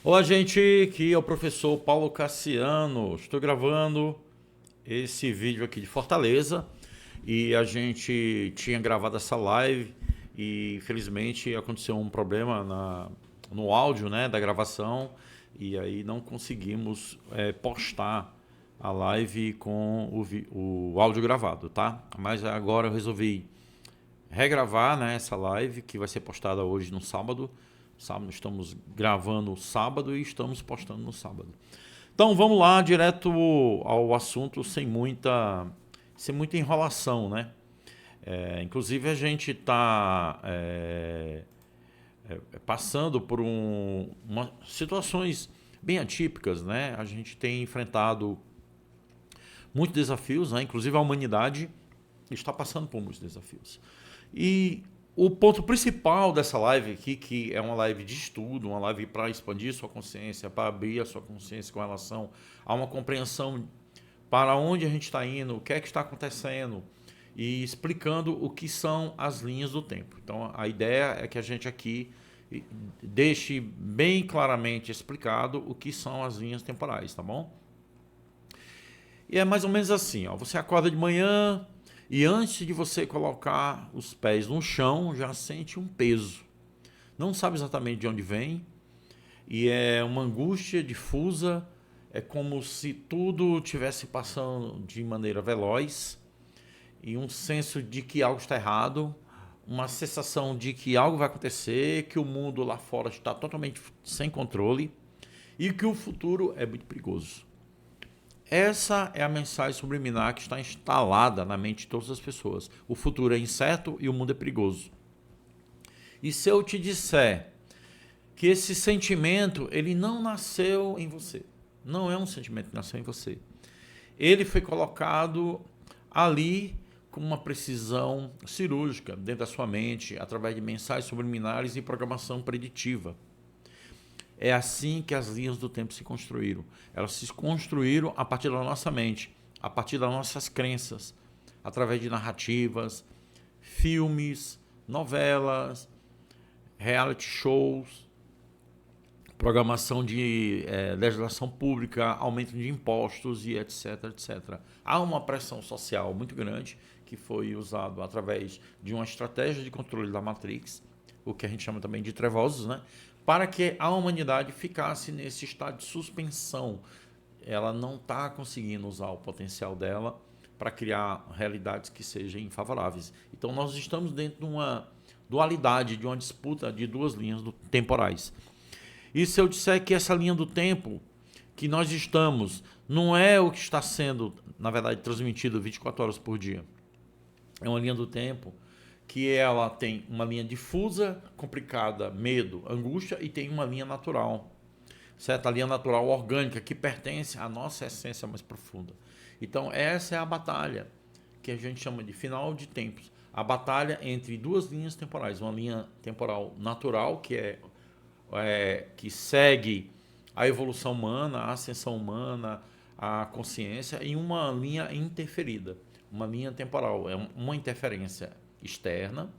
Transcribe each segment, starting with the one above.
Olá, gente, aqui é o professor Paulo Cassiano. Estou gravando esse vídeo aqui de Fortaleza e a gente tinha gravado essa live e infelizmente aconteceu um problema no áudio, né, da gravação, e aí não conseguimos postar a live com o áudio gravado, tá? Mas agora eu resolvi regravar, né, essa live que vai ser postada hoje no sábado. Sábado, estamos gravando sábado e estamos postando no sábado. Então vamos lá, direto ao assunto, sem muita enrolação, né? Inclusive a gente está passando por situações bem atípicas, né? A gente tem enfrentado muitos desafios, né? Inclusive a humanidade está passando por muitos desafios. E o ponto principal dessa live aqui, que é uma live de estudo, uma live para expandir sua consciência, para abrir a sua consciência com relação a uma compreensão para onde a gente está indo, o que é que está acontecendo e explicando o que são as linhas do tempo. Então a ideia é que a gente aqui deixe bem claramente explicado o que são as linhas temporais, tá bom? E é mais ou menos assim, ó, você acorda de manhã e antes de você colocar os pés no chão, já sente um peso. Não sabe exatamente de onde vem e é uma angústia difusa, é como se tudo estivesse passando de maneira veloz e um senso de que algo está errado, uma sensação de que algo vai acontecer, que o mundo lá fora está totalmente sem controle e que o futuro é muito perigoso. Essa é a mensagem subliminar que está instalada na mente de todas as pessoas. O futuro é incerto e o mundo é perigoso. E se eu te disser que esse sentimento, ele não nasceu em você. Não é um sentimento que nasceu em você. Ele foi colocado ali com uma precisão cirúrgica dentro da sua mente, através de mensagens subliminares e programação preditiva. É assim que as linhas do tempo se construíram. Elas se construíram a partir da nossa mente, a partir das nossas crenças, através de narrativas, filmes, novelas, reality shows, programação de legislação pública, aumento de impostos e etc, etc. Há uma pressão social muito grande que foi usado através de uma estratégia de controle da Matrix, o que a gente chama também de trevosos, né? Para que a humanidade ficasse nesse estado de suspensão. Ela não está conseguindo usar o potencial dela para criar realidades que sejam favoráveis. Então nós estamos dentro de uma dualidade, de uma disputa de duas linhas temporais. E se eu disser que essa linha do tempo que nós estamos não é o que está sendo, na verdade, transmitido 24 horas por dia. É uma linha do tempo que ela tem uma linha difusa, complicada, medo, angústia, e tem uma linha natural, certo? A linha natural orgânica, que pertence à nossa essência mais profunda. Então essa é a batalha que a gente chama de final de tempos. A batalha entre duas linhas temporais. Uma linha temporal natural, que segue a evolução humana, a ascensão humana, a consciência, e uma linha interferida. Uma linha temporal, é uma interferência externa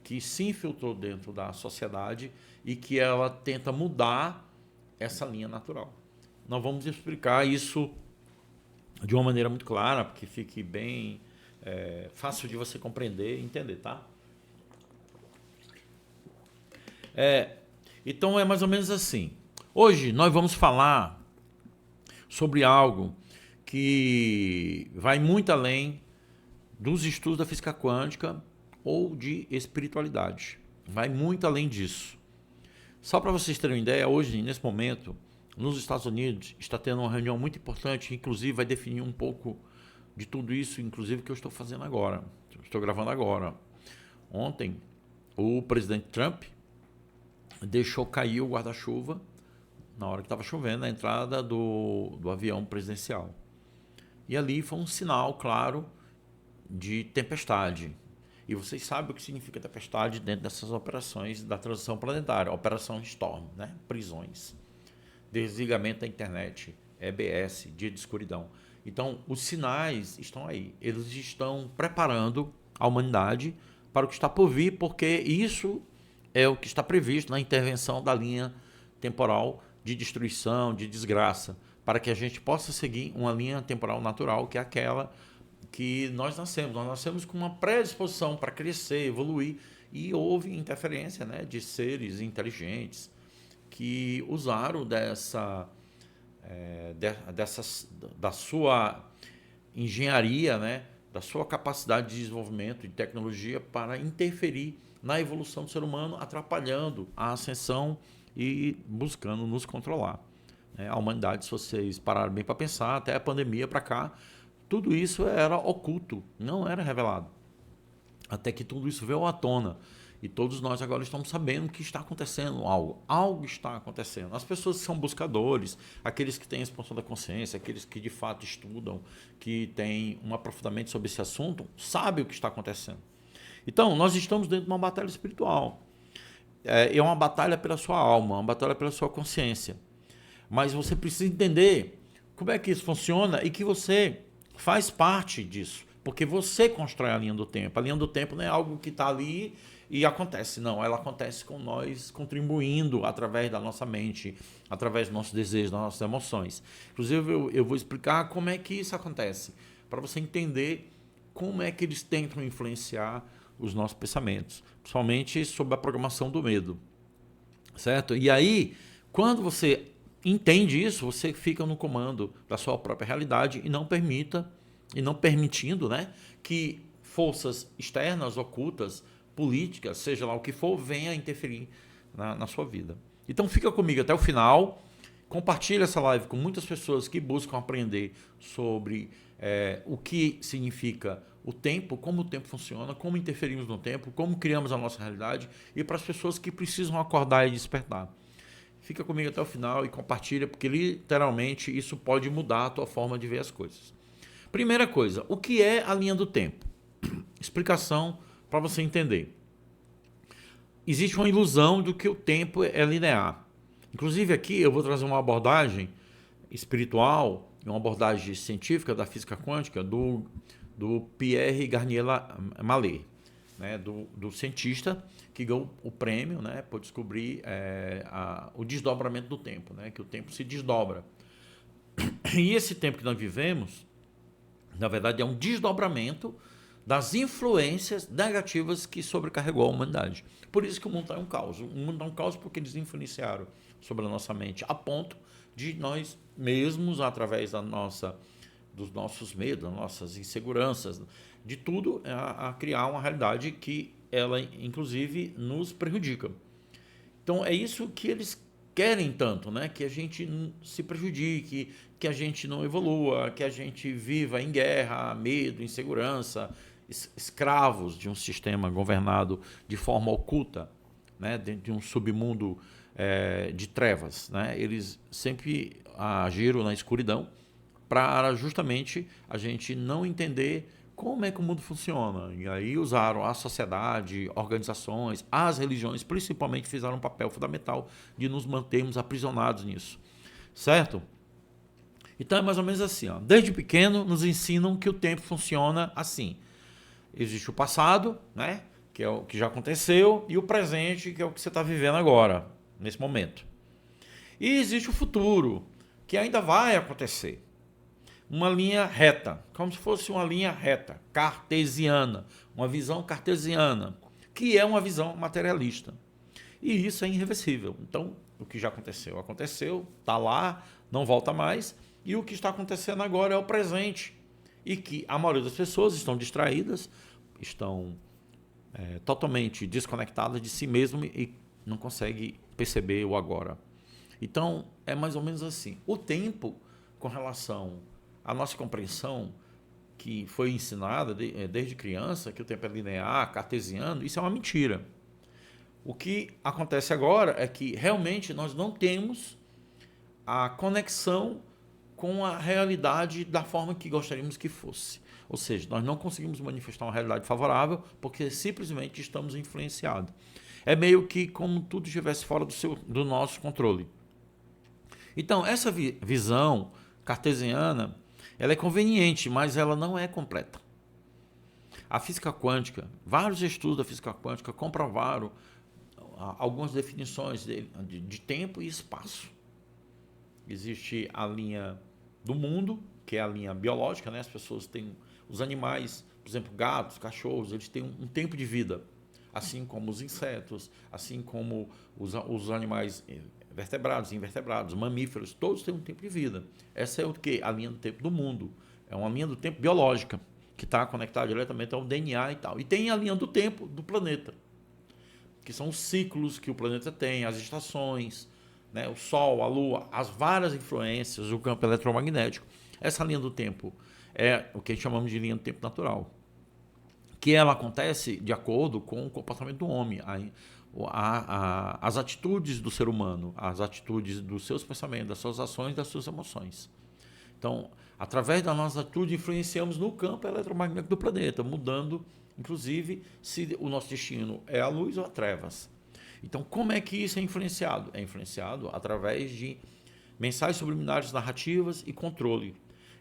que se infiltrou dentro da sociedade e que ela tenta mudar essa linha natural. Nós vamos explicar isso de uma maneira muito clara, porque fique bem fácil de você compreender e entender, tá? Então é mais ou menos assim. Hoje nós vamos falar sobre algo que vai muito além dos estudos da física quântica ou de espiritualidade. Vai muito além disso. Só para vocês terem uma ideia, hoje, nesse momento, nos Estados Unidos, está tendo uma reunião muito importante, que inclusive vai definir um pouco de tudo isso, inclusive que eu estou fazendo agora. Estou gravando agora. Ontem, o presidente Trump deixou cair o guarda-chuva na hora que estava chovendo, na entrada do avião presidencial. E ali foi um sinal claro de tempestade. E vocês sabem o que significa tempestade dentro dessas operações da transição planetária. Operação Storm, né? Prisões, desligamento da internet, EBS, dia de escuridão. Então, os sinais estão aí. Eles estão preparando a humanidade para o que está por vir, porque isso é o que está previsto na intervenção da linha temporal de destruição, de desgraça, para que a gente possa seguir uma linha temporal natural, que é aquela que nós nascemos. Nós nascemos com uma predisposição para crescer, evoluir, e houve interferência, né, de seres inteligentes que usaram da sua engenharia, né, da sua capacidade de desenvolvimento de tecnologia para interferir na evolução do ser humano, atrapalhando a ascensão e buscando nos controlar. A humanidade, se vocês pararem bem para pensar, até a pandemia para cá, tudo isso era oculto, não era revelado. Até que tudo isso veio à tona. E todos nós agora estamos sabendo que está acontecendo algo. Algo está acontecendo. As pessoas que são buscadores, aqueles que têm a expansão da consciência, aqueles que de fato estudam, que têm um aprofundamento sobre esse assunto, sabem o que está acontecendo. Então, nós estamos dentro de uma batalha espiritual. É uma batalha pela sua alma, uma batalha pela sua consciência. Mas você precisa entender como é que isso funciona e que você faz parte disso. Porque você constrói a linha do tempo. A linha do tempo não é algo que está ali e acontece, não. Ela acontece com nós contribuindo através da nossa mente, através dos nossos desejos, das nossas emoções. Inclusive, eu vou explicar como é que isso acontece, para você entender como é que eles tentam influenciar os nossos pensamentos, principalmente sobre a programação do medo, certo? E aí, quando você entende isso, você fica no comando da sua própria realidade e não permitindo, né, que forças externas, ocultas, políticas, seja lá o que for, venha interferir na sua vida. Então fica comigo até o final, compartilha essa live com muitas pessoas que buscam aprender sobre o que significa o tempo, como o tempo funciona, como interferimos no tempo, como criamos a nossa realidade, e para as pessoas que precisam acordar e despertar. Fica comigo até o final e compartilha, porque literalmente isso pode mudar a tua forma de ver as coisas. Primeira coisa, o que é a linha do tempo? Explicação para você entender. Existe uma ilusão de que o tempo é linear. Inclusive aqui eu vou trazer uma abordagem espiritual, uma abordagem científica da física quântica do Pierre Garnier-Mallet, né, do cientista que ganhou o prêmio, né, por descobrir o desdobramento do tempo, né, que o tempo se desdobra. E esse tempo que nós vivemos, na verdade, é um desdobramento das influências negativas que sobrecarregou a humanidade. Por isso que o mundo está um caos. O mundo está um caos porque eles influenciaram sobre a nossa mente, a ponto de nós mesmos, através dos nossos medos, das nossas inseguranças, de tudo, a criar uma realidade que ela, inclusive, nos prejudica. Então, é isso que eles querem tanto, né? Que a gente se prejudique, que a gente não evolua, que a gente viva em guerra, medo, insegurança, escravos de um sistema governado de forma oculta, né? Dentro de um submundo de trevas, né? Eles sempre agiram na escuridão para justamente a gente não entender como é que o mundo funciona. E aí usaram a sociedade, organizações, as religiões, principalmente fizeram um papel fundamental de nos mantermos aprisionados nisso. Certo? Então é mais ou menos assim. Ó. Desde pequeno nos ensinam que o tempo funciona assim. Existe o passado, né, que é o que já aconteceu, e o presente, que é o que você está vivendo agora, nesse momento. E existe o futuro, que ainda vai acontecer. Uma linha reta, como se fosse uma linha reta, cartesiana, uma visão cartesiana, que é uma visão materialista. E isso é irreversível. Então, o que já aconteceu, aconteceu, está lá, não volta mais, e o que está acontecendo agora é o presente. E que a maioria das pessoas estão distraídas, estão totalmente desconectadas de si mesmo e não conseguem perceber o agora. Então, é mais ou menos assim. O tempo, com relação à nossa compreensão, que foi ensinada desde criança, que o tempo é linear, cartesiano, isso é uma mentira. O que acontece agora é que realmente nós não temos a conexão com a realidade da forma que gostaríamos que fosse. Ou seja, nós não conseguimos manifestar uma realidade favorável porque simplesmente estamos influenciados. É meio que como tudo estivesse fora do nosso controle. Então, essa visão cartesiana, ela é conveniente, mas ela não é completa. A física quântica, vários estudos da física quântica comprovaram algumas definições de tempo e espaço. Existe a linha do mundo, que é a linha biológica, né? As pessoas têm, os animais, por exemplo, gatos, cachorros, eles têm um tempo de vida, assim como os insetos, assim como os animais vertebrados, invertebrados, mamíferos, todos têm um tempo de vida. Essa é o que? A linha do tempo do mundo. É uma linha do tempo biológica, que está conectada diretamente ao DNA e tal. E tem a linha do tempo do planeta, que são os ciclos que o planeta tem, as estações, né, o Sol, a Lua, as várias influências, o campo eletromagnético. Essa linha do tempo é o que chamamos de linha do tempo natural, que ela acontece de acordo com o comportamento do homem, as atitudes do ser humano, as atitudes dos seus pensamentos, das suas ações, das suas emoções. Então, através da nossa atitude, influenciamos no campo eletromagnético do planeta, mudando, inclusive, se o nosso destino é a luz ou a trevas. Então, como é que isso é influenciado? É influenciado através de mensagens subliminares, narrativas e controle.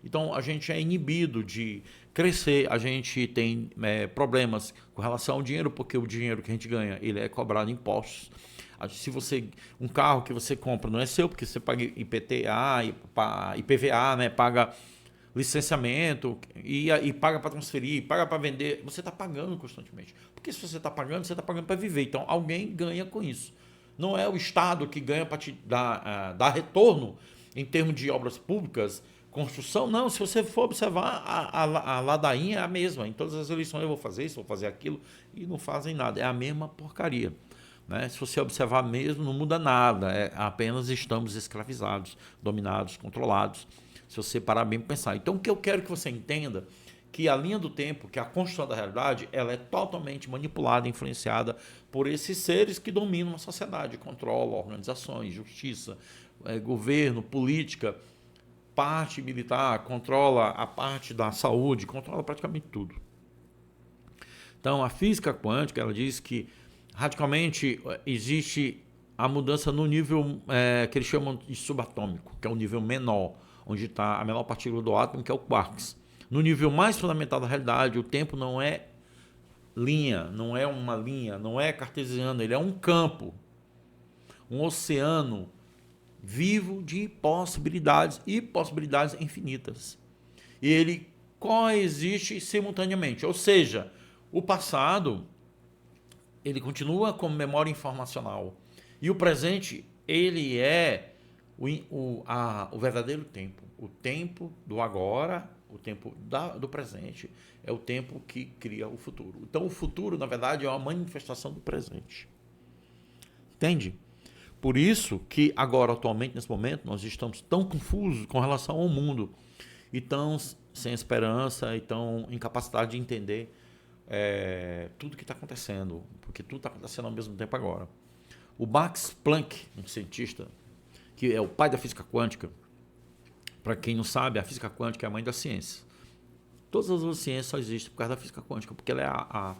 Então, a gente é inibido de crescer, a gente tem problemas com relação ao dinheiro, porque o dinheiro que a gente ganha, ele é cobrado impostos. Se você, um carro que você compra não é seu, porque você paga IPTA, IPVA, né, paga licenciamento e paga para transferir, paga para vender, você está pagando constantemente. Porque se você está pagando para viver. Então, alguém ganha com isso. Não é o Estado que ganha para te dar retorno em termos de obras públicas, construção. Não, se você for observar, a ladainha é a mesma. Em todas as eleições eu vou fazer isso, vou fazer aquilo, e não fazem nada. É a mesma porcaria. Né? Se você observar mesmo, não muda nada. Apenas estamos escravizados, dominados, controlados. Se você parar bem para pensar. Então, o que eu quero que você entenda que a linha do tempo, que a construção da realidade, ela é totalmente manipulada, influenciada por esses seres que dominam a sociedade, controlam organizações, justiça, governo, política, parte militar, controla a parte da saúde, controla praticamente tudo. Então, a física quântica, ela diz que radicalmente existe a mudança no nível que eles chamam de subatômico, que é o nível menor, onde está a menor partícula do átomo, que é o quarks. No nível mais fundamental da realidade, o tempo não é linha, não é uma linha, não é cartesiano, ele é um campo, um oceano vivo de possibilidades e possibilidades infinitas. E ele coexiste simultaneamente, ou seja, o passado ele continua como memória informacional e o presente ele é o verdadeiro tempo, o tempo do agora, o tempo do presente, é o tempo que cria o futuro. Então o futuro, na verdade, é uma manifestação do presente. Entende? Por isso que agora, atualmente, nesse momento, nós estamos tão confusos com relação ao mundo e tão sem esperança e tão incapacidade de entender tudo que está acontecendo, porque tudo está acontecendo ao mesmo tempo agora. O Max Planck, um cientista, que é o pai da física quântica, para quem não sabe, a física quântica é a mãe da ciência. Todas as outras ciências só existem por causa da física quântica, porque ela é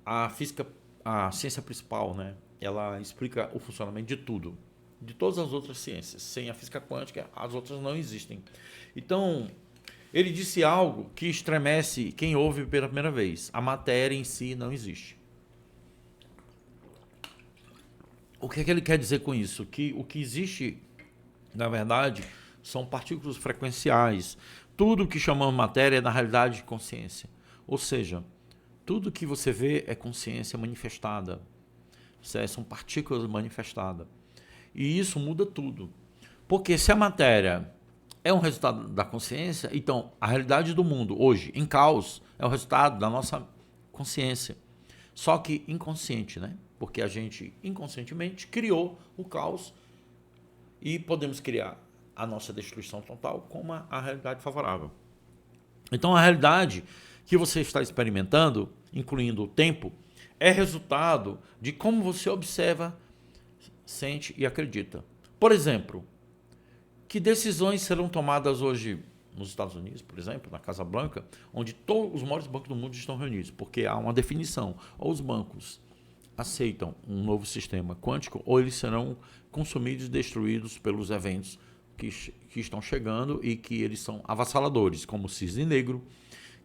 a física, a ciência principal, né? Ela explica o funcionamento de tudo, de todas as outras ciências. Sem a física quântica, as outras não existem. Então, ele disse algo que estremece quem ouve pela primeira vez. A matéria em si não existe. O que é que ele quer dizer com isso? Que o que existe, na verdade, são partículas frequenciais. Tudo que chamamos matéria é, na realidade, consciência. Ou seja, tudo que você vê é consciência manifestada. São partículas manifestadas. E isso muda tudo. Porque se a matéria é um resultado da consciência, então a realidade do mundo hoje, em caos, é o resultado da nossa consciência. Só que inconsciente, né? Porque a gente inconscientemente criou o caos e podemos criar a nossa destruição total como a realidade favorável. Então a realidade que você está experimentando, incluindo o tempo, é resultado de como você observa, sente e acredita. Por exemplo, que decisões serão tomadas hoje nos Estados Unidos, por exemplo, na Casa Branca, onde todos os maiores bancos do mundo estão reunidos, porque há uma definição, ou os bancos aceitam um novo sistema quântico, ou eles serão consumidos e destruídos pelos eventos que estão chegando e que eles são avassaladores, como o Cisne Negro,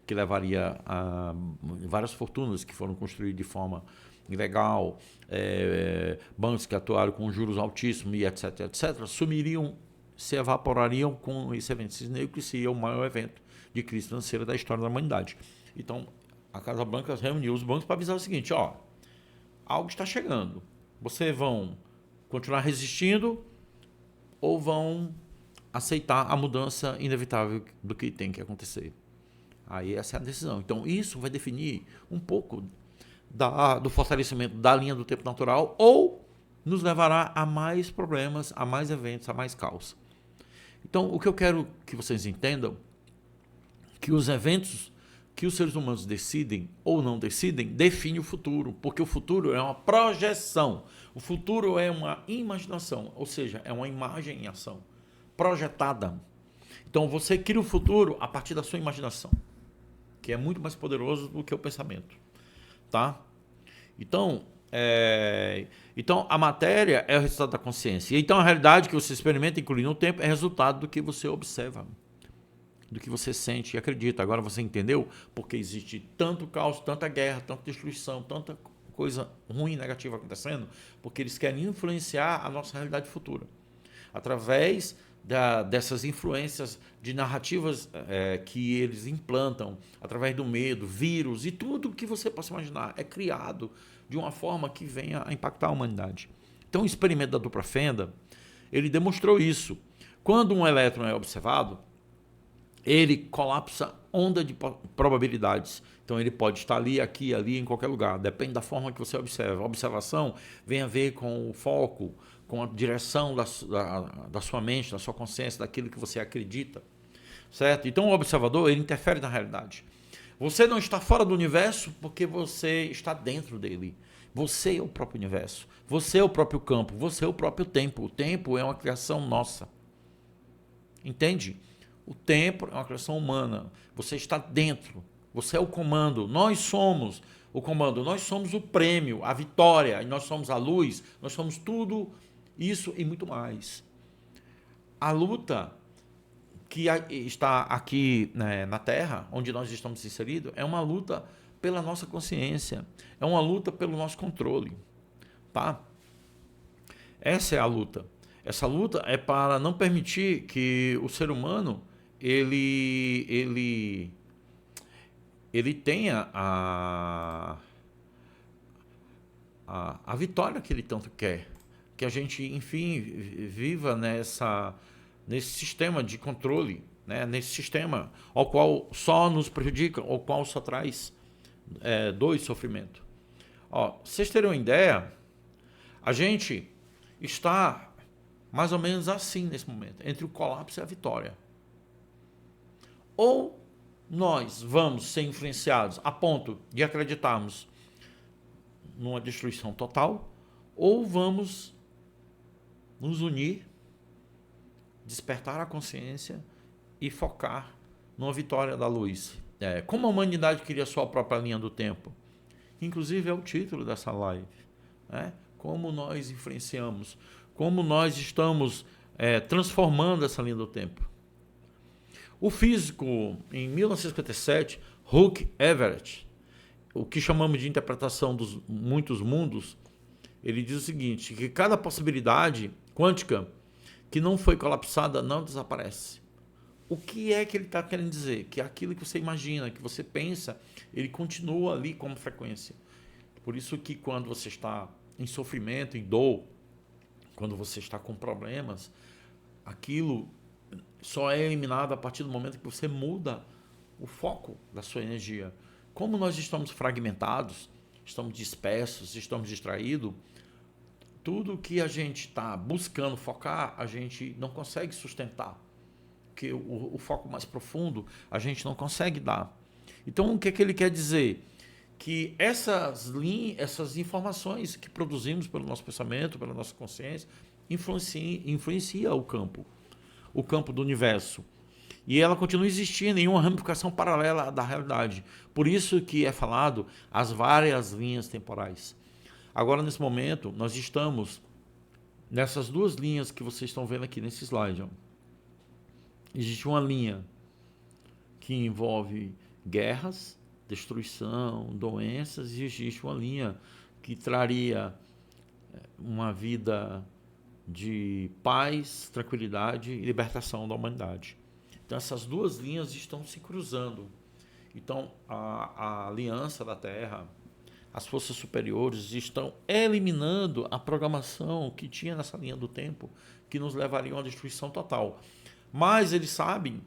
que levaria a várias fortunas que foram construídas de forma ilegal, bancos que atuaram com juros altíssimos e etc, etc, sumiriam se evaporariam com esse evento cisne, que seria o maior evento de crise financeira da história da humanidade. Então, a Casa Branca reuniu os bancos para avisar o seguinte, ó, algo está chegando. Vocês vão continuar resistindo ou vão aceitar a mudança inevitável do que tem que acontecer? Aí essa é a decisão. Então, isso vai definir um pouco do fortalecimento da linha do tempo natural ou nos levará a mais problemas, a mais eventos, a mais caos. Então, o que eu quero que vocês entendam que os eventos que os seres humanos decidem ou não decidem, define o futuro, porque o futuro é uma projeção, o futuro é uma imaginação, ou seja, é uma imagem em ação, projetada. Então você cria o futuro a partir da sua imaginação, que é muito mais poderoso do que o pensamento, tá? Então, a matéria é o resultado da consciência. Então a realidade que você experimenta, incluindo o tempo, é resultado do que você observa, do que você sente e acredita. Agora você entendeu porque existe tanto caos, tanta guerra, tanta destruição, tanta coisa ruim e negativa acontecendo? Porque eles querem influenciar a nossa realidade futura. Através dessas influências de narrativas que eles implantam, através do medo, vírus e tudo que você possa imaginar, é criado de uma forma que venha a impactar a humanidade. Então o experimento da dupla fenda, ele demonstrou isso. Quando um elétron é observado, ele colapsa onda de probabilidades. Então ele pode estar ali, aqui, ali, em qualquer lugar. Depende da forma que você observa. A observação vem a ver com o foco, com a direção da sua mente, da sua consciência, daquilo que você acredita. Certo? Então o observador, ele interfere na realidade. Você não está fora do universo porque você está dentro dele. Você é o próprio universo. Você é o próprio campo. Você é o próprio tempo. O tempo é uma criação nossa. Entende? O tempo é uma criação humana. Você está dentro. Você é o comando. Nós somos o comando. Nós somos o prêmio, a vitória. E nós somos a luz. Nós somos tudo isso e muito mais. A luta que está aqui, né, na Terra, onde nós estamos inseridos, é uma luta pela nossa consciência. É uma luta pelo nosso controle. Tá? Essa é a luta. Essa luta é para não permitir que o ser humano ele tenha a vitória que ele tanto quer. Que a gente, enfim, viva nesse sistema de controle, né? Nesse sistema ao qual só nos prejudica, ao qual só traz dor e sofrimento. Ó, vocês terem uma ideia, a gente está mais ou menos assim nesse momento, entre o colapso e a vitória. Ou nós vamos ser influenciados a ponto de acreditarmos numa destruição total, ou vamos nos unir, despertar a consciência e focar numa vitória da luz. Como a humanidade cria sua própria linha do tempo. Inclusive é o título dessa live. Né? Como nós influenciamos, como nós estamos transformando essa linha do tempo. O físico, em 1957, Hugh Everett, o que chamamos de interpretação dos muitos mundos, ele diz o seguinte, que cada possibilidade quântica que não foi colapsada não desaparece. O que é que ele está querendo dizer? Que aquilo que você imagina, que você pensa, ele continua ali como frequência. Por isso que quando você está em sofrimento, em dor, quando você está com problemas, aquilo só é eliminado a partir do momento que você muda o foco da sua energia. Como nós estamos fragmentados, estamos dispersos, estamos distraídos, tudo que a gente está buscando focar, a gente não consegue sustentar. Porque o foco mais profundo a gente não consegue dar. Então, o que é que ele quer dizer? Que essas informações que produzimos pelo nosso pensamento, pela nossa consciência, influencia o campo do universo. E ela continua existindo em uma ramificação paralela da realidade. Por isso que é falado as várias linhas temporais. Agora, nesse momento, nós estamos nessas duas linhas que vocês estão vendo aqui nesse slide. Ó. Existe uma linha que envolve guerras, destruição, doenças, e existe uma linha que traria uma vida de paz, tranquilidade e libertação da humanidade. Então essas duas linhas estão se cruzando. Então a aliança da Terra, as forças superiores estão eliminando a programação que tinha nessa linha do tempo, que nos levaria a uma destruição total. Mas eles sabem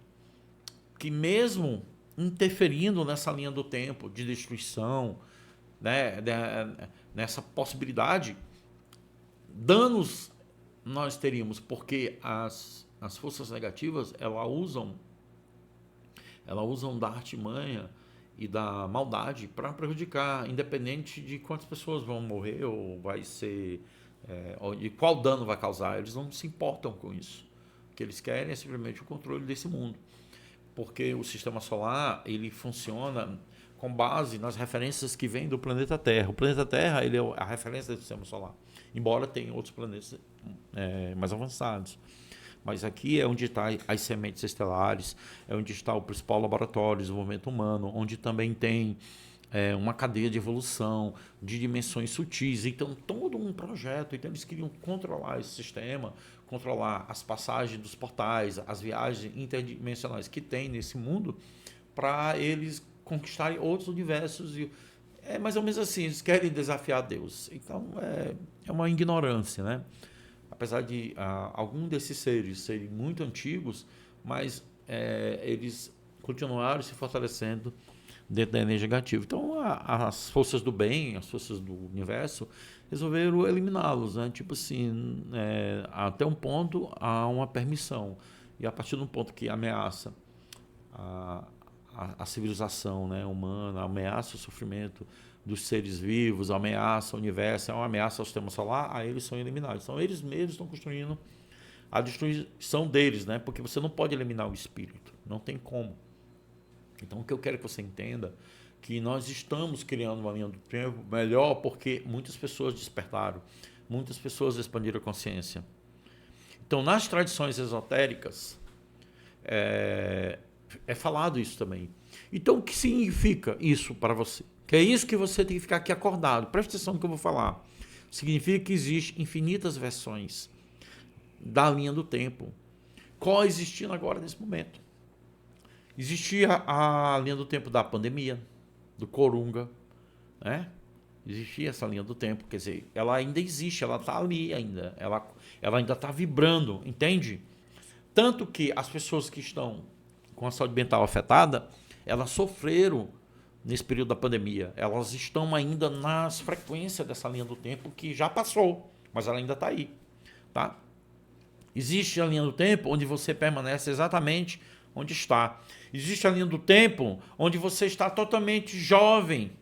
que mesmo interferindo nessa linha do tempo de destruição, né, nessa possibilidade, danos nós teríamos, porque as forças negativas elas usam da artimanha e da maldade para prejudicar, independente de quantas pessoas vão morrer ou vai ser, ou de qual dano vai causar. Eles não se importam com isso. O que eles querem é simplesmente o controle desse mundo, porque o sistema solar ele funciona com base nas referências que vêm do planeta Terra. O planeta Terra ele é a referência do sistema solar, embora tenha outros planetas mais avançados. Mas aqui é onde estão as sementes estelares, é onde está o principal laboratório de desenvolvimento humano, onde também tem uma cadeia de evolução, de dimensões sutis. Então, todo um projeto. Então, eles queriam controlar esse sistema, controlar as passagens dos portais, as viagens interdimensionais que tem nesse mundo, para eles conquistarem outros universos. É mais ou menos assim, eles querem desafiar Deus. Então, é uma ignorância, né? Apesar de algum desses seres serem muito antigos, mas eles continuaram se fortalecendo dentro da energia negativa. Então, as forças do bem, as forças do universo, resolveram eliminá-los, né? Tipo assim, até um ponto há uma permissão. E a partir de um ponto que ameaça a civilização, né, humana, ameaça o sofrimento dos seres vivos, ameaça o universo, é uma ameaça ao sistema solar, aí eles são eliminados. Então eles mesmos estão construindo a destruição deles, né? Porque você não pode eliminar o espírito, não tem como. Então o que eu quero que você entenda que nós estamos criando uma linha do tempo melhor porque muitas pessoas despertaram, muitas pessoas expandiram a consciência. Então nas tradições esotéricas é falado isso também. Então o que significa isso para você? Que é isso que você tem que ficar aqui acordado. Presta atenção no que eu vou falar. Significa que existem infinitas versões da linha do tempo coexistindo agora nesse momento. Existia a linha do tempo da pandemia, do Corunga, né? Existia essa linha do tempo, quer dizer, ela ainda existe, ela está ali ainda, ela ainda está vibrando, entende? Tanto que as pessoas que estão com a saúde mental afetada, elas sofreram nesse período da pandemia. Elas estão ainda nas frequências dessa linha do tempo que já passou, mas ela ainda está aí, tá? Existe a linha do tempo onde você permanece exatamente onde está. Existe a linha do tempo onde você está totalmente jovem.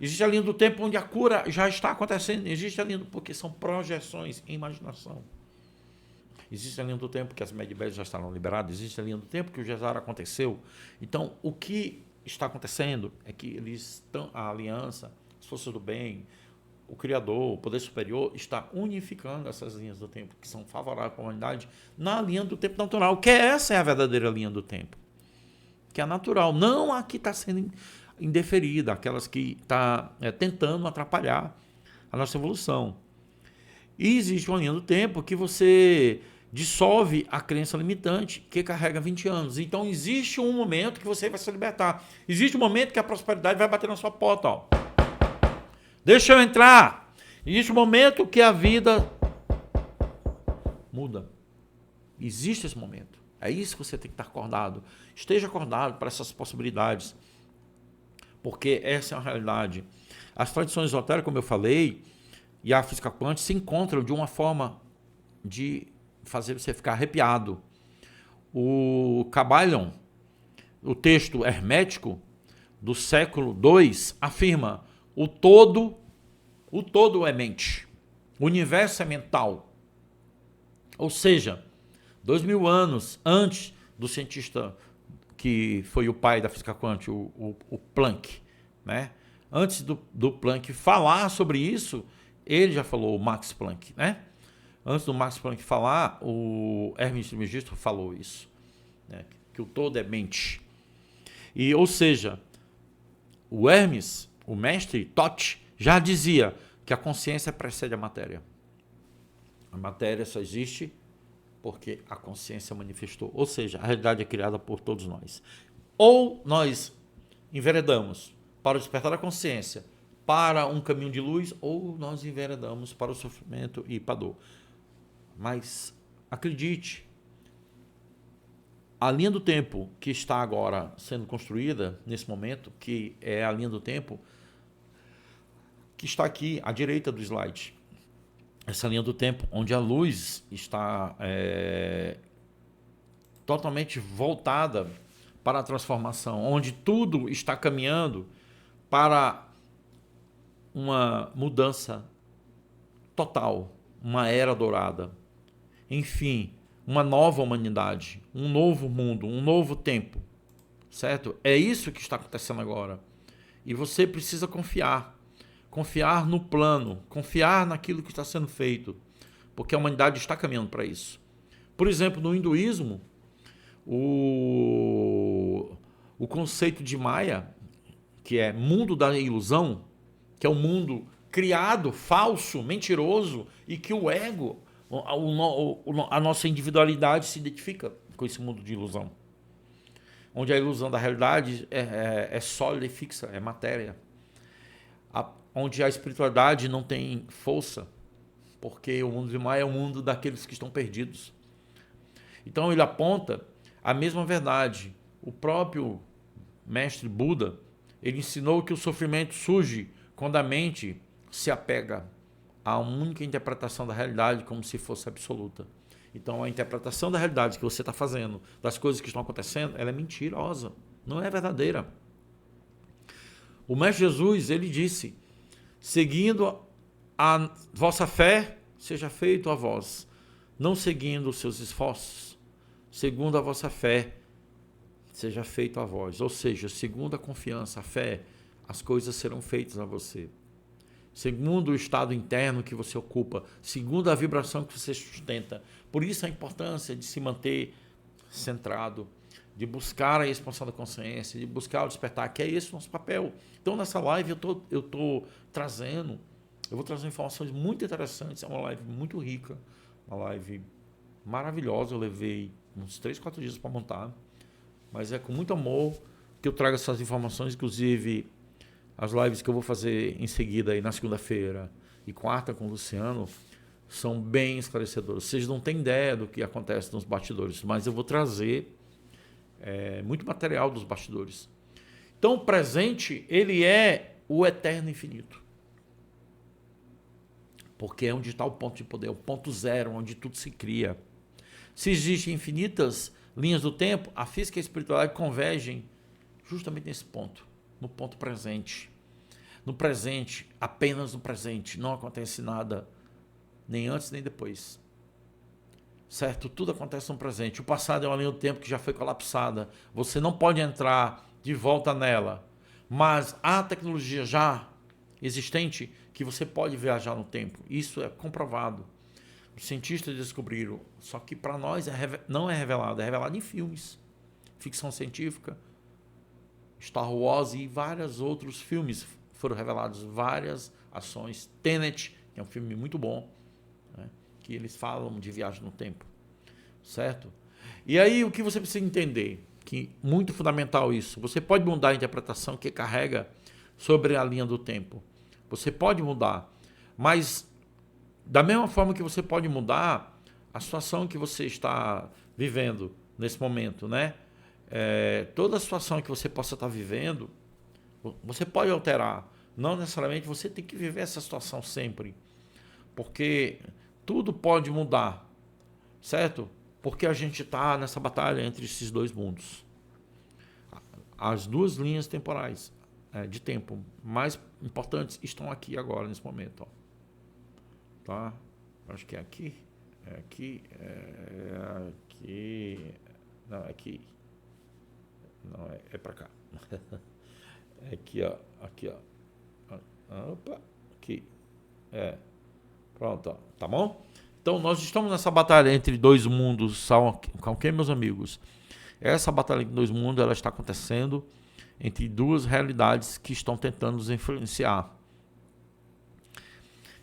Existe a linha do tempo onde a cura já está acontecendo. Existe a linha do... porque são projeções, imaginação. Existe a linha do tempo que as medibés já estavam liberadas. Existe a linha do tempo que o Gesar aconteceu. Então, o que está acontecendo é que eles estão, a aliança, as forças do bem, o Criador, o Poder Superior, está unificando essas linhas do tempo que são favoráveis para a humanidade na linha do tempo natural, que essa é a verdadeira linha do tempo, que é a natural, não a que está sendo indeferida, aquelas que está tentando atrapalhar a nossa evolução. E existe uma linha do tempo que você dissolve a crença limitante que carrega 20 anos. Então existe um momento que você vai se libertar. Existe um momento que a prosperidade vai bater na sua porta. Ó. Deixa eu entrar. Existe um momento que a vida muda. Existe esse momento. É isso que você tem que estar acordado. Esteja acordado para essas possibilidades. Porque essa é a realidade. As tradições esotéricas, como eu falei, e a física quântica se encontram de uma forma de fazer você ficar arrepiado. O Kybalion, o texto hermético do século II, afirma o todo é mente, o universo é mental. Ou seja, 2000 anos antes do cientista que foi o pai da física quântica, o Planck, né? Antes do Planck falar sobre isso, ele já falou, o Max Planck, né? Antes do Max Planck falar, o Hermes Trismegisto falou isso, né? Que o todo é mente. E, ou seja, o Hermes, o mestre Toth, já dizia que a consciência precede a matéria. A matéria só existe porque a consciência manifestou. Ou seja, a realidade é criada por todos nós. Ou nós enveredamos para o despertar da consciência, para um caminho de luz, ou nós enveredamos para o sofrimento e para a dor. Mas acredite, a linha do tempo que está agora sendo construída, nesse momento, que é a linha do tempo que está aqui à direita do slide, essa linha do tempo, onde a luz está totalmente voltada para a transformação, onde tudo está caminhando para uma mudança total, uma era dourada, enfim, uma nova humanidade, um novo mundo, um novo tempo, certo? É isso que está acontecendo agora. E você precisa confiar no plano, confiar naquilo que está sendo feito, porque a humanidade está caminhando para isso. Por exemplo, no hinduísmo, o conceito de Maya, que é mundo da ilusão, que é um mundo criado, falso, mentiroso, e que o ego, a nossa individualidade se identifica com esse mundo de ilusão. Onde a ilusão da realidade é sólida e fixa, é matéria. Onde a espiritualidade não tem força, porque o mundo de Maya é o mundo daqueles que estão perdidos. Então ele aponta a mesma verdade. O próprio mestre Buda, ele ensinou que o sofrimento surge quando a mente se apega a uma única interpretação da realidade como se fosse absoluta. Então a interpretação da realidade que você está fazendo, das coisas que estão acontecendo, ela é mentirosa, não é verdadeira. O mestre Jesus, ele disse: seguindo a vossa fé, seja feito a vós, não seguindo os seus esforços, segundo a vossa fé, seja feito a vós. Ou seja, segundo a confiança, a fé, as coisas serão feitas a você. Segundo o estado interno que você ocupa, segundo a vibração que você sustenta. Por isso a importância de se manter centrado, de buscar a expansão da consciência, de buscar o despertar, que é esse o nosso papel. Então nessa live eu vou trazer informações muito interessantes, é uma live muito rica, uma live maravilhosa, eu levei uns 3, 4 dias para montar, mas é com muito amor que eu trago essas informações, inclusive as lives que eu vou fazer em seguida aí na segunda-feira e quarta com o Luciano são bem esclarecedoras. Vocês não têm ideia do que acontece nos bastidores, mas eu vou trazer muito material dos bastidores. Então o presente, ele é o eterno infinito. Porque é onde está o ponto de poder, o ponto zero, onde tudo se cria. Se existem infinitas linhas do tempo, a física e a espiritualidade convergem justamente nesse ponto, no ponto presente. No presente, apenas no presente, não acontece nada, nem antes nem depois. Certo? Tudo acontece no presente. O passado é uma linha do tempo que já foi colapsada. Você não pode entrar de volta nela. Mas há tecnologia já existente que você pode viajar no tempo. Isso é comprovado. Os cientistas descobriram. Só que para nós não é revelado em filmes. Ficção científica, Star Wars e vários outros filmes foram revelados. Várias ações. Tenet, que é um filme muito bom, né? Que eles falam de viagem no tempo, certo? E aí o que você precisa entender, que muito fundamental isso, você pode mudar a interpretação que carrega sobre a linha do tempo, você pode mudar, mas da mesma forma que você pode mudar a situação que você está vivendo nesse momento, né? Toda a situação que você possa estar vivendo, você pode alterar, não necessariamente você tem que viver essa situação sempre, porque tudo pode mudar, certo? Porque a gente está nessa batalha entre esses dois mundos. As duas linhas temporais de tempo mais importantes estão aqui agora, nesse momento. Ó. Tá? Acho que é aqui. É aqui. É aqui. Não, é aqui. Não, é para cá. É aqui, ó. Aqui, ó. Opa. Aqui. Pronto, ó. Tá bom? Então, nós estamos nessa batalha entre dois mundos, ok, meus amigos? Essa batalha entre dois mundos, ela está acontecendo entre duas realidades que estão tentando nos influenciar.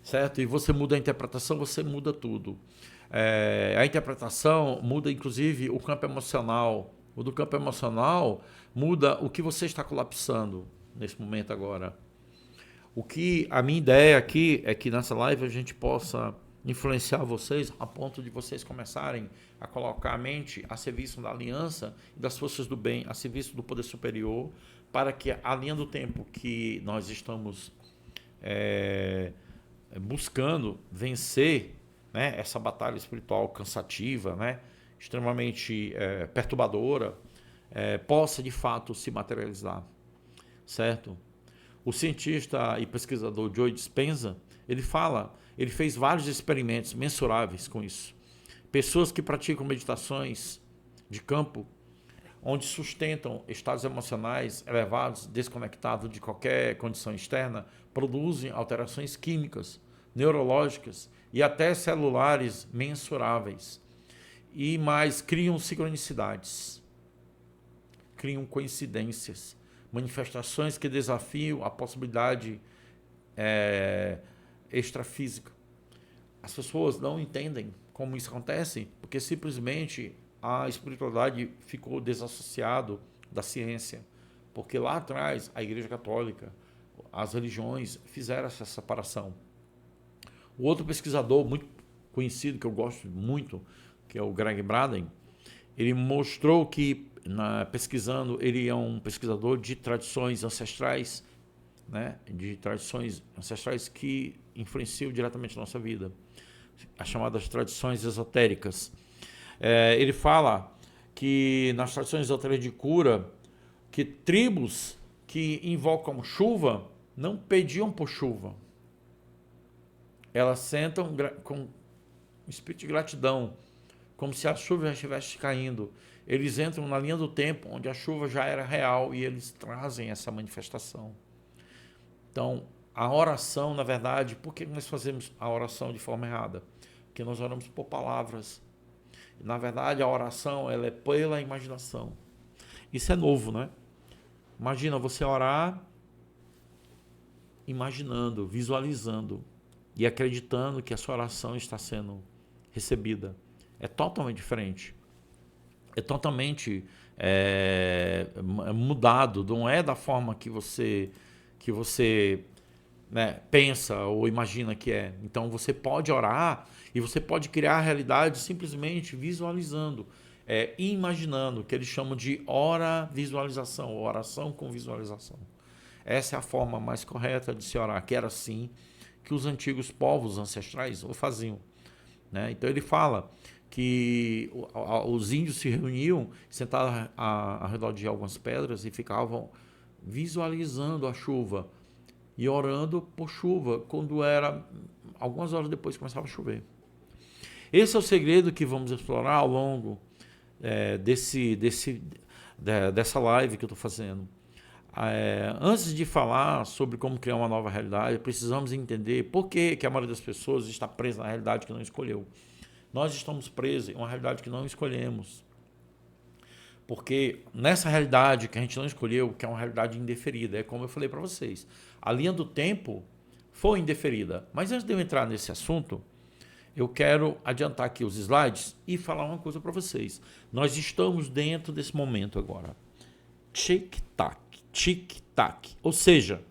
certo? E você muda a interpretação, você muda tudo. A interpretação muda, inclusive, o campo emocional. O do campo emocional muda o que você está colapsando nesse momento agora. O que a minha ideia aqui é que nessa live a gente possa influenciar vocês a ponto de vocês começarem a colocar a mente a serviço da aliança e das forças do bem, a serviço do poder superior, para que a linha do tempo que nós estamos buscando vencer, né, essa batalha espiritual cansativa, né, extremamente perturbadora, possa de fato se materializar, certo? O cientista e pesquisador Joe Dispenza, ele fez vários experimentos mensuráveis com isso. Pessoas que praticam meditações de campo, onde sustentam estados emocionais elevados, desconectados de qualquer condição externa, produzem alterações químicas, neurológicas e até celulares mensuráveis. E mais, criam sincronicidades, criam coincidências, manifestações que desafiam a possibilidade extrafísica. As pessoas não entendem como isso acontece, porque simplesmente a espiritualidade ficou desassociado da ciência, porque lá atrás a Igreja Católica, as religiões fizeram essa separação. O outro pesquisador muito conhecido, que eu gosto muito, que é o Greg Braden, ele mostrou que, pesquisando, ele é um pesquisador de tradições ancestrais, né, de tradições ancestrais que influenciam diretamente a nossa vida, as chamadas tradições esotéricas. Ele fala que nas tradições esotéricas de cura, que tribos que invocam chuva não pediam por chuva. Elas sentam com espírito de gratidão, como se a chuva já estivesse caindo. Eles entram na linha do tempo, onde a chuva já era real, e eles trazem essa manifestação. Então, a oração, na verdade, por que nós fazemos a oração de forma errada? Porque nós oramos por palavras. Na verdade, a oração, ela é pela imaginação. Isso é novo, né? Imagina você orar imaginando, visualizando e acreditando que a sua oração está sendo recebida. É totalmente diferente. É totalmente mudado. Não é da forma que você né, pensa ou imagina que é. Então você pode orar e você pode criar a realidade simplesmente visualizando, imaginando, que eles chamam de visualização, oração com visualização. Essa é a forma mais correta de se orar, que era assim que os antigos povos ancestrais o faziam, né? Então ele fala que os índios se reuniam, sentavam ao redor de algumas pedras e ficavam visualizando a chuva e orando por chuva, quando era algumas horas depois começava a chover. Esse é o segredo que vamos explorar ao longo dessa live que eu estou fazendo. Antes de falar sobre como criar uma nova realidade, precisamos entender por que a maioria das pessoas está presa na realidade que não escolheu. Nós estamos presos em uma realidade que não escolhemos. Porque nessa realidade que a gente não escolheu, que é uma realidade indeferida, é como eu falei para vocês, a linha do tempo foi indeferida. Mas antes de eu entrar nesse assunto, eu quero adiantar aqui os slides e falar uma coisa para vocês. Nós estamos dentro desse momento agora. Tic-tac, tic-tac. Ou seja,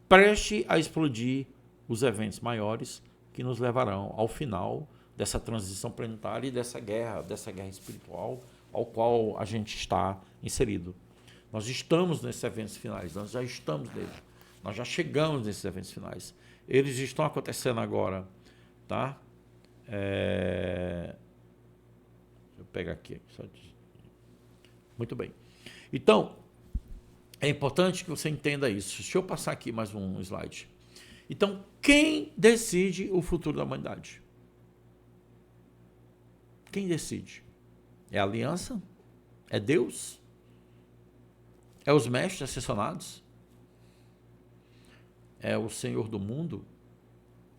preste a explodir os eventos maiores que nos levarão ao final dessa transição planetária e dessa guerra espiritual ao qual a gente está inserido. Nós estamos nesses eventos finais, nós já estamos nele, nós já chegamos nesses eventos finais. Eles estão acontecendo agora, tá? Deixa eu pegar aqui. Muito bem. Então, é importante que você entenda isso. Deixa eu passar aqui mais um slide. Então, quem decide o futuro da humanidade? Quem decide? É a aliança? É Deus? É os mestres ascensionados? É o Senhor do mundo?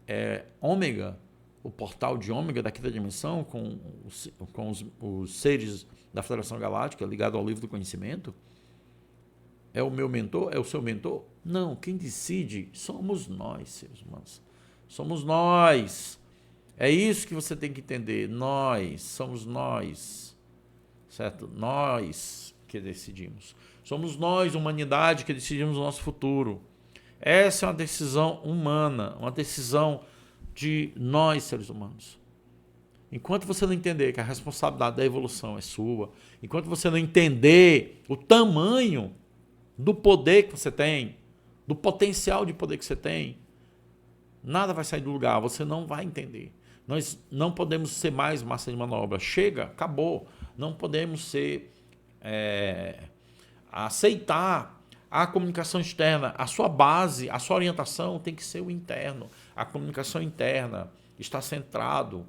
É Ômega, o portal de Ômega da quinta dimensão, com os seres da Federação Galáctica ligado ao livro do conhecimento? É o meu mentor? É o seu mentor? Não, quem decide somos nós, seres humanos. Somos nós. É isso que você tem que entender. Nós, somos nós. Certo? Nós que decidimos. Somos nós, humanidade, que decidimos o nosso futuro. Essa é uma decisão humana, uma decisão de nós, seres humanos. Enquanto você não entender que a responsabilidade da evolução é sua, enquanto você não entender o tamanho do poder que você tem, do potencial de poder que você tem, nada vai sair do lugar, você não vai entender. Nós não podemos ser mais massa de manobra. Chega, acabou. Não podemos ser... aceitar a comunicação externa. A sua base, a sua orientação tem que ser o interno. A comunicação interna está centrado.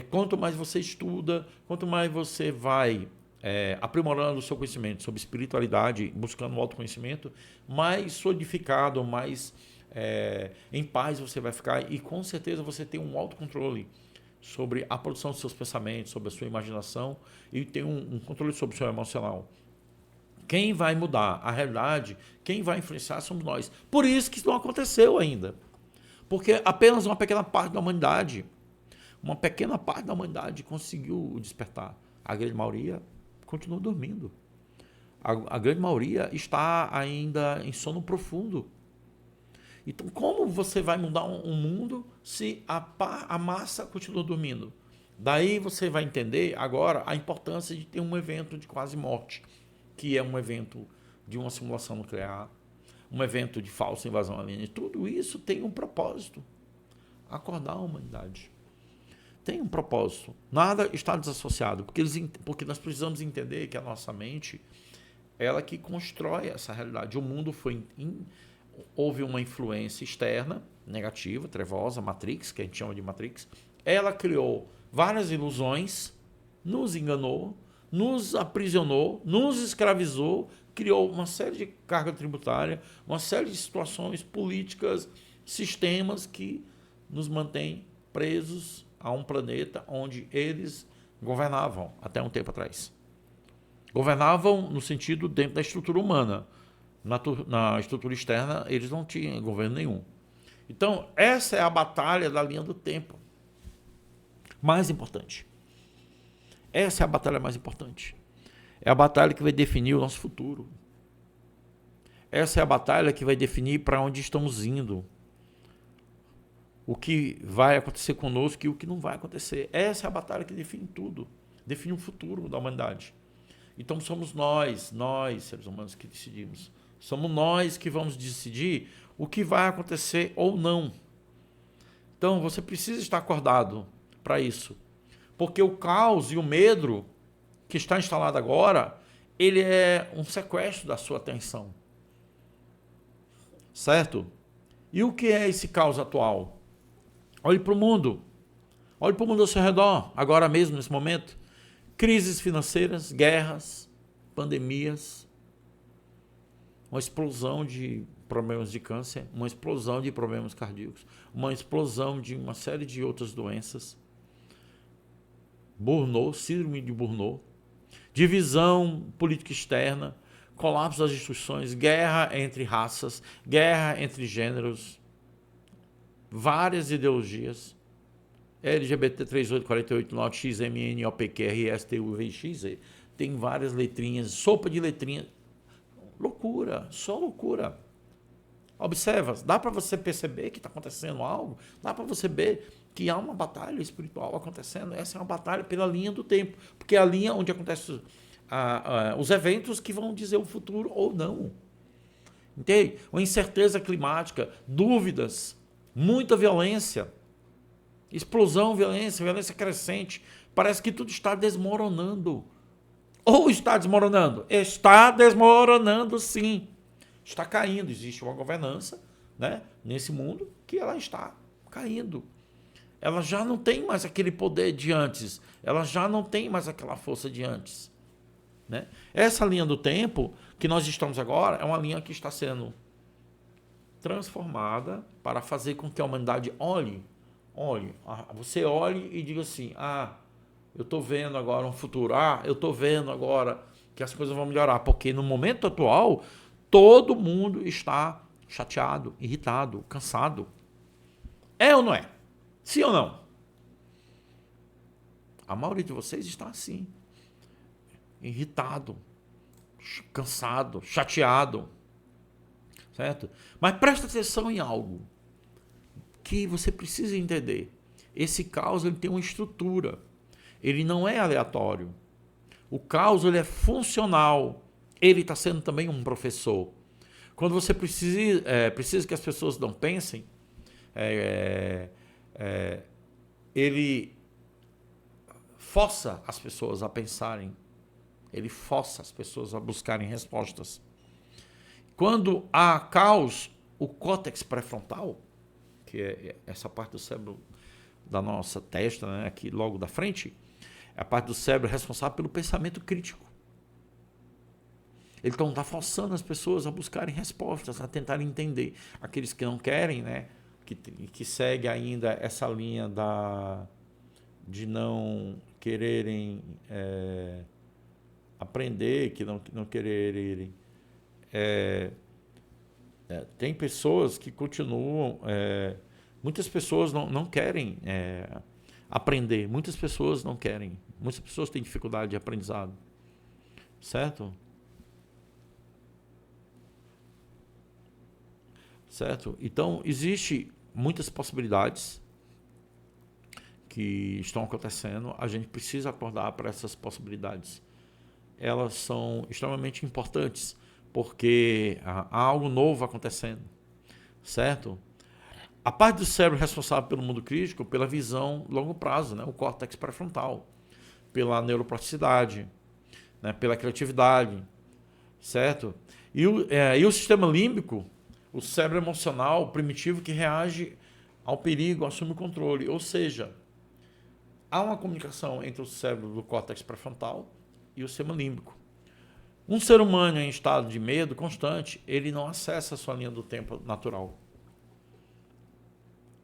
Quanto mais você estuda, quanto mais você vai aprimorando o seu conhecimento sobre espiritualidade, buscando o autoconhecimento, mais solidificado, mais em paz você vai ficar, e com certeza você tem um autocontrole sobre a produção dos seus pensamentos, sobre a sua imaginação, e tem um controle sobre o seu emocional. Quem vai mudar a realidade, quem vai influenciar somos nós. Por isso que isso não aconteceu ainda. Porque apenas uma pequena parte da humanidade conseguiu despertar. A grande maioria continua dormindo. A grande maioria está ainda em sono profundo. Então, como você vai mudar um mundo se a massa continua dormindo? Daí você vai entender agora a importância de ter um evento de quase morte, que é um evento de uma simulação nuclear, um evento de falsa invasão alienígena. Tudo isso tem um propósito. Acordar a humanidade. Tem um propósito. Nada está desassociado, porque nós precisamos entender que a nossa mente, ela que constrói essa realidade. O mundo houve uma influência externa, negativa, trevosa, Matrix, que a gente chama de Matrix. Ela criou várias ilusões, nos enganou, nos aprisionou, nos escravizou, criou uma série de carga tributária, uma série de situações políticas, sistemas que nos mantêm presos a um planeta onde eles governavam até um tempo atrás. Governavam no sentido dentro da estrutura humana. Na estrutura externa, eles não tinham governo nenhum. Então, essa é a batalha da linha do tempo. Mais importante. Essa é a batalha mais importante. É a batalha que vai definir o nosso futuro. Essa é a batalha que vai definir para onde estamos indo. O que vai acontecer conosco e o que não vai acontecer. Essa é a batalha que define tudo. Define o futuro da humanidade. Então somos nós, seres humanos, que decidimos. Somos nós que vamos decidir o que vai acontecer ou não. Então você precisa estar acordado para isso. Porque o caos e o medo que está instalado agora, ele é um sequestro da sua atenção. Certo? E o que é esse caos atual? Olhe para o mundo. Olhe para o mundo ao seu redor, agora mesmo, nesse momento. Crises financeiras, guerras, pandemias, uma explosão de problemas de câncer, uma explosão de problemas cardíacos, uma explosão de uma série de outras doenças. Burnout, síndrome de Burnout, divisão política externa, colapso das instituições, guerra entre raças, guerra entre gêneros, várias ideologias, LGBT 3848 XMN OPQ STUVX, tem várias letrinhas, sopa de letrinhas, loucura, só loucura. Observa, dá para você perceber que está acontecendo algo, dá para você ver que há uma batalha espiritual acontecendo. Essa é uma batalha pela linha do tempo, porque é a linha onde acontecem os eventos que vão dizer o futuro ou não. Entende? Uma incerteza climática, dúvidas, muita violência, explosão, violência crescente. Parece que tudo está desmoronando. Ou está desmoronando? Está desmoronando, sim. Está caindo. Existe uma governança, né, nesse mundo que ela está caindo. Ela já não tem mais aquele poder de antes. Ela já não tem mais aquela força de antes. Né? Essa linha do tempo que nós estamos agora é uma linha que está sendo transformada para fazer com que a humanidade olhe. Você olhe e diga assim, eu estou vendo agora um futuro, eu estou vendo agora que as coisas vão melhorar, porque no momento atual, todo mundo está chateado, irritado, cansado. É ou não é? Sim ou não? A maioria de vocês está assim. Irritado, cansado, chateado. Certo? Mas presta atenção em algo que você precisa entender. Esse caos ele tem uma estrutura. Ele não é aleatório. O caos ele é funcional. Ele está sendo também um professor. Quando você precisa que as pessoas não pensem, ele força as pessoas a pensarem. Ele força as pessoas a buscarem respostas. Quando há caos, o córtex pré-frontal, que é essa parte do cérebro da nossa testa, né, aqui logo da frente, é a parte do cérebro responsável pelo pensamento crítico. Ele então está forçando as pessoas a buscarem respostas, a tentarem entender. Aqueles que não querem, né, que segue ainda essa linha de não quererem aprender, que não quererem... tem pessoas que continuam... muitas pessoas não querem aprender, muitas pessoas não querem. Muitas pessoas têm dificuldade de aprendizado. Certo? Certo? Então, existe muitas possibilidades que estão acontecendo. A gente precisa acordar para essas possibilidades. Elas são extremamente importantes, porque há algo novo acontecendo. Certo? A parte do cérebro responsável pelo mundo crítico, pela visão longo prazo, né? O córtex pré-frontal, pela neuroplasticidade, né? Pela criatividade, certo? E o sistema límbico, o cérebro emocional primitivo que reage ao perigo, assume o controle. Ou seja, há uma comunicação entre o cérebro do córtex pré-frontal e o sistema límbico. Um ser humano em estado de medo constante, ele não acessa a sua linha do tempo natural.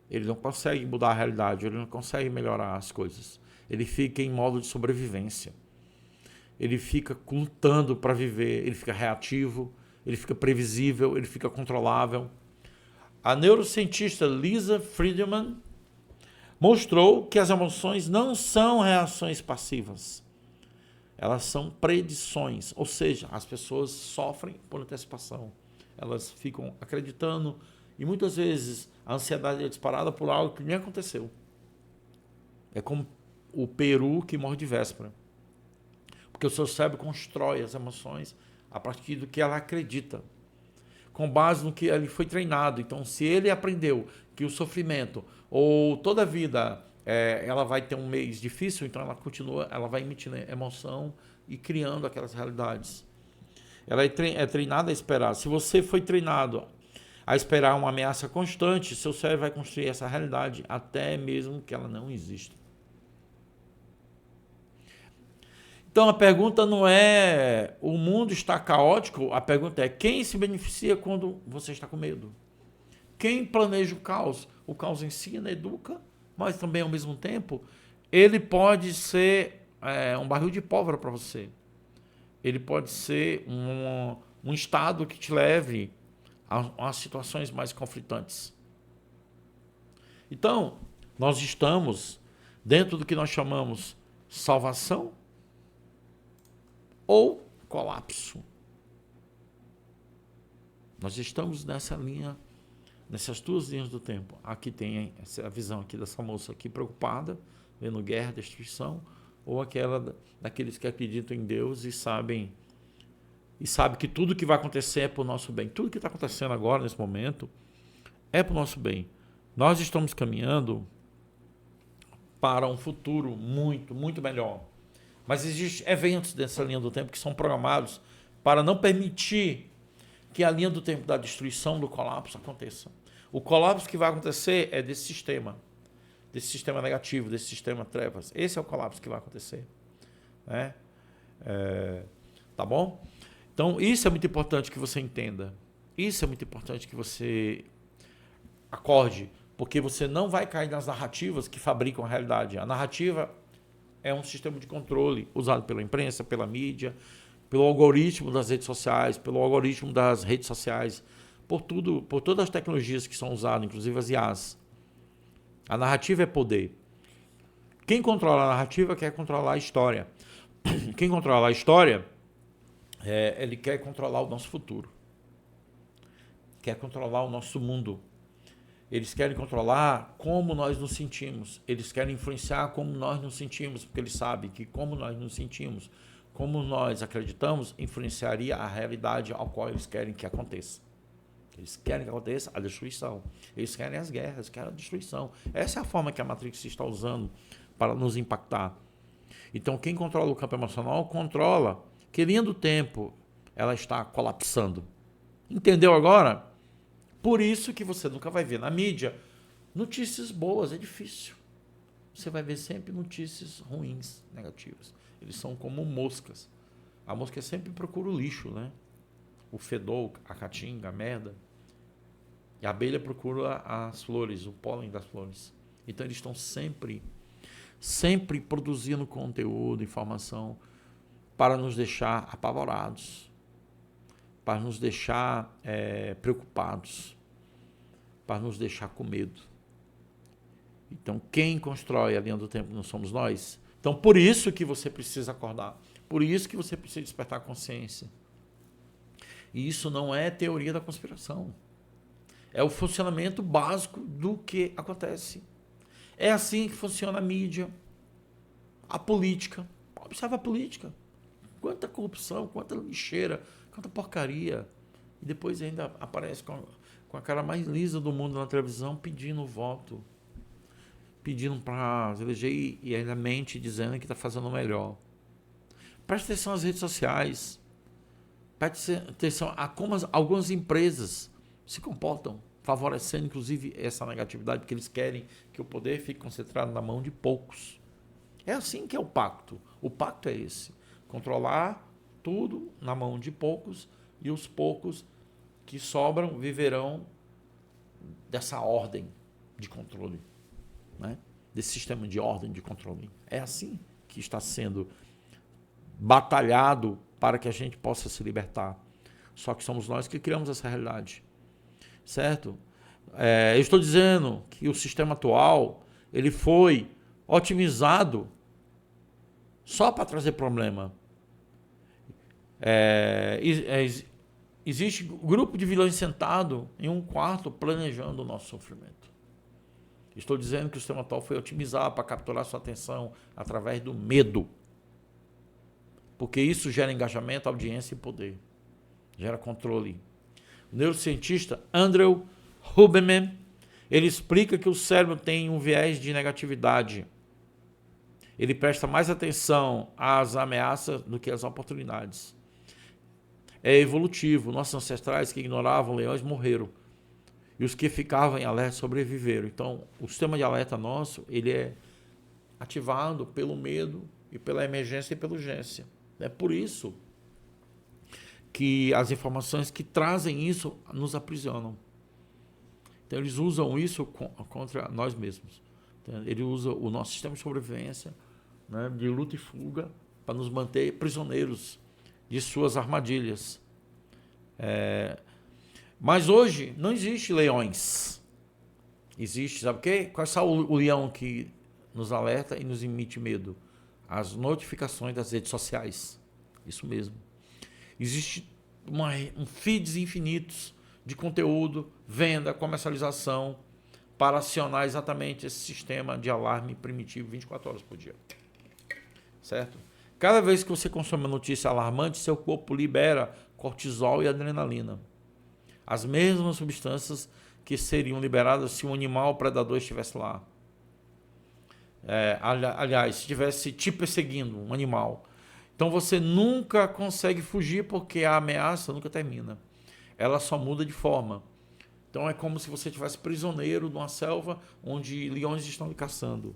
Ele não consegue mudar a realidade, ele não consegue melhorar as coisas. Ele fica em modo de sobrevivência. Ele fica lutando para viver, ele fica reativo, ele fica previsível, ele fica controlável. A neurocientista Lisa Friedman mostrou que as emoções não são reações passivas. Elas são predições, ou seja, as pessoas sofrem por antecipação. Elas ficam acreditando e muitas vezes a ansiedade é disparada por algo que nem aconteceu. É como o peru que morre de véspera. Porque o seu cérebro constrói as emoções a partir do que ela acredita, com base no que ele foi treinado. Então, se ele aprendeu que o sofrimento ou toda a vida ela vai ter um mês difícil, então ela vai emitindo emoção e criando aquelas realidades. Ela é treinada a esperar. Se você foi treinado a esperar uma ameaça constante, seu cérebro vai construir essa realidade até mesmo que ela não exista. Então a pergunta não é o mundo está caótico, a pergunta é quem se beneficia quando você está com medo? Quem planeja o caos? O caos ensina, educa, mas também ao mesmo tempo ele pode ser um barril de pólvora para você. Ele pode ser um estado que te leve a situações mais conflitantes. Então, nós estamos dentro do que nós chamamos salvação ou colapso. Nós estamos nessa linha, nessas duas linhas do tempo. Aqui tem essa visão aqui dessa moça aqui preocupada, vendo guerra, destruição, ou aquela daqueles que acreditam em Deus e sabe que tudo que vai acontecer é para o nosso bem. Tudo que está acontecendo agora, nesse momento, é para o nosso bem. Nós estamos caminhando para um futuro muito, muito melhor. Mas existem eventos dessa linha do tempo que são programados para não permitir que a linha do tempo da destruição, do colapso, aconteça. O colapso que vai acontecer é desse sistema negativo, desse sistema trevas. Esse é o colapso que vai acontecer. Né? Tá bom? Então, isso é muito importante que você entenda. Isso é muito importante que você acorde, porque você não vai cair nas narrativas que fabricam a realidade. A narrativa é um sistema de controle usado pela imprensa, pela mídia, pelo algoritmo das redes sociais, por todas as tecnologias que são usadas, inclusive as IAs. A narrativa é poder. Quem controla a narrativa quer controlar a história. Quem controla a história, ele quer controlar o nosso futuro. Quer controlar o nosso mundo. Eles querem controlar como nós nos sentimos. Eles querem influenciar como nós nos sentimos, porque eles sabem que como nós nos sentimos, como nós acreditamos, influenciaria a realidade ao qual eles querem que aconteça. Eles querem que aconteça a destruição. Eles querem as guerras, querem a destruição. Essa é a forma que a Matrix está usando para nos impactar. Então, quem controla o campo emocional, controla que, linha do tempo, ela está colapsando. Entendeu agora? Por isso que você nunca vai ver na mídia notícias boas, é difícil. Você vai ver sempre notícias ruins, negativas. Eles são como moscas. A mosca sempre procura o lixo, né? O fedor, a caatinga, a merda. E a abelha procura as flores, o pólen das flores. Então eles estão sempre produzindo conteúdo, informação para nos deixar apavorados, para nos deixar preocupados, para nos deixar com medo. Então, quem constrói a linha do tempo não somos nós. Então, por isso que você precisa acordar. Por isso que você precisa despertar a consciência. E isso não é teoria da conspiração. É o funcionamento básico do que acontece. É assim que funciona a mídia, a política. Observa a política. Quanta corrupção, quanta lixeira, quanta porcaria. E depois ainda aparece com a cara mais lisa do mundo na televisão pedindo voto. Pedindo para eleger e ainda mente dizendo que está fazendo o melhor. Preste atenção às redes sociais. Preste atenção a como algumas empresas se comportam, favorecendo inclusive essa negatividade, porque eles querem que o poder fique concentrado na mão de poucos. É assim que é o pacto. O pacto é esse. Controlar tudo na mão de poucos e os poucos que sobram viverão dessa ordem de controle, né? Desse sistema de ordem de controle. É assim que está sendo batalhado para que a gente possa se libertar. Só que somos nós que criamos essa realidade. Certo? Eu estou dizendo que o sistema atual ele foi otimizado só para trazer problema. Existe um grupo de vilões sentado em um quarto planejando o nosso sofrimento. Estou dizendo que o sistema atual foi otimizado para capturar sua atenção através do medo. Porque isso gera engajamento, audiência e poder. Gera controle. O neurocientista Andrew Huberman, ele explica que o cérebro tem um viés de negatividade. Ele presta mais atenção às ameaças do que às oportunidades. É evolutivo. Nossos ancestrais que ignoravam leões morreram. E os que ficavam em alerta sobreviveram. Então, o sistema de alerta nosso, ele é ativado pelo medo e pela emergência e pela urgência. É por isso que as informações que trazem isso nos aprisionam. Então, eles usam isso contra nós mesmos. Então, ele usa o nosso sistema de sobrevivência, né, de luta e fuga para nos manter prisioneiros de suas armadilhas. Mas hoje não existe leões. Existe, sabe o quê? Qual é o leão que nos alerta e nos emite medo? As notificações das redes sociais. Isso mesmo. Existe feeds infinitos de conteúdo, venda, comercialização, para acionar exatamente esse sistema de alarme primitivo 24 horas por dia. Certo? Cada vez que você consome uma notícia alarmante, seu corpo libera cortisol e adrenalina. As mesmas substâncias que seriam liberadas se um animal predador estivesse lá. Aliás, se estivesse te perseguindo, um animal. Então você nunca consegue fugir porque a ameaça nunca termina. Ela só muda de forma. Então é como se você estivesse prisioneiro de uma selva onde leões estão lhe caçando.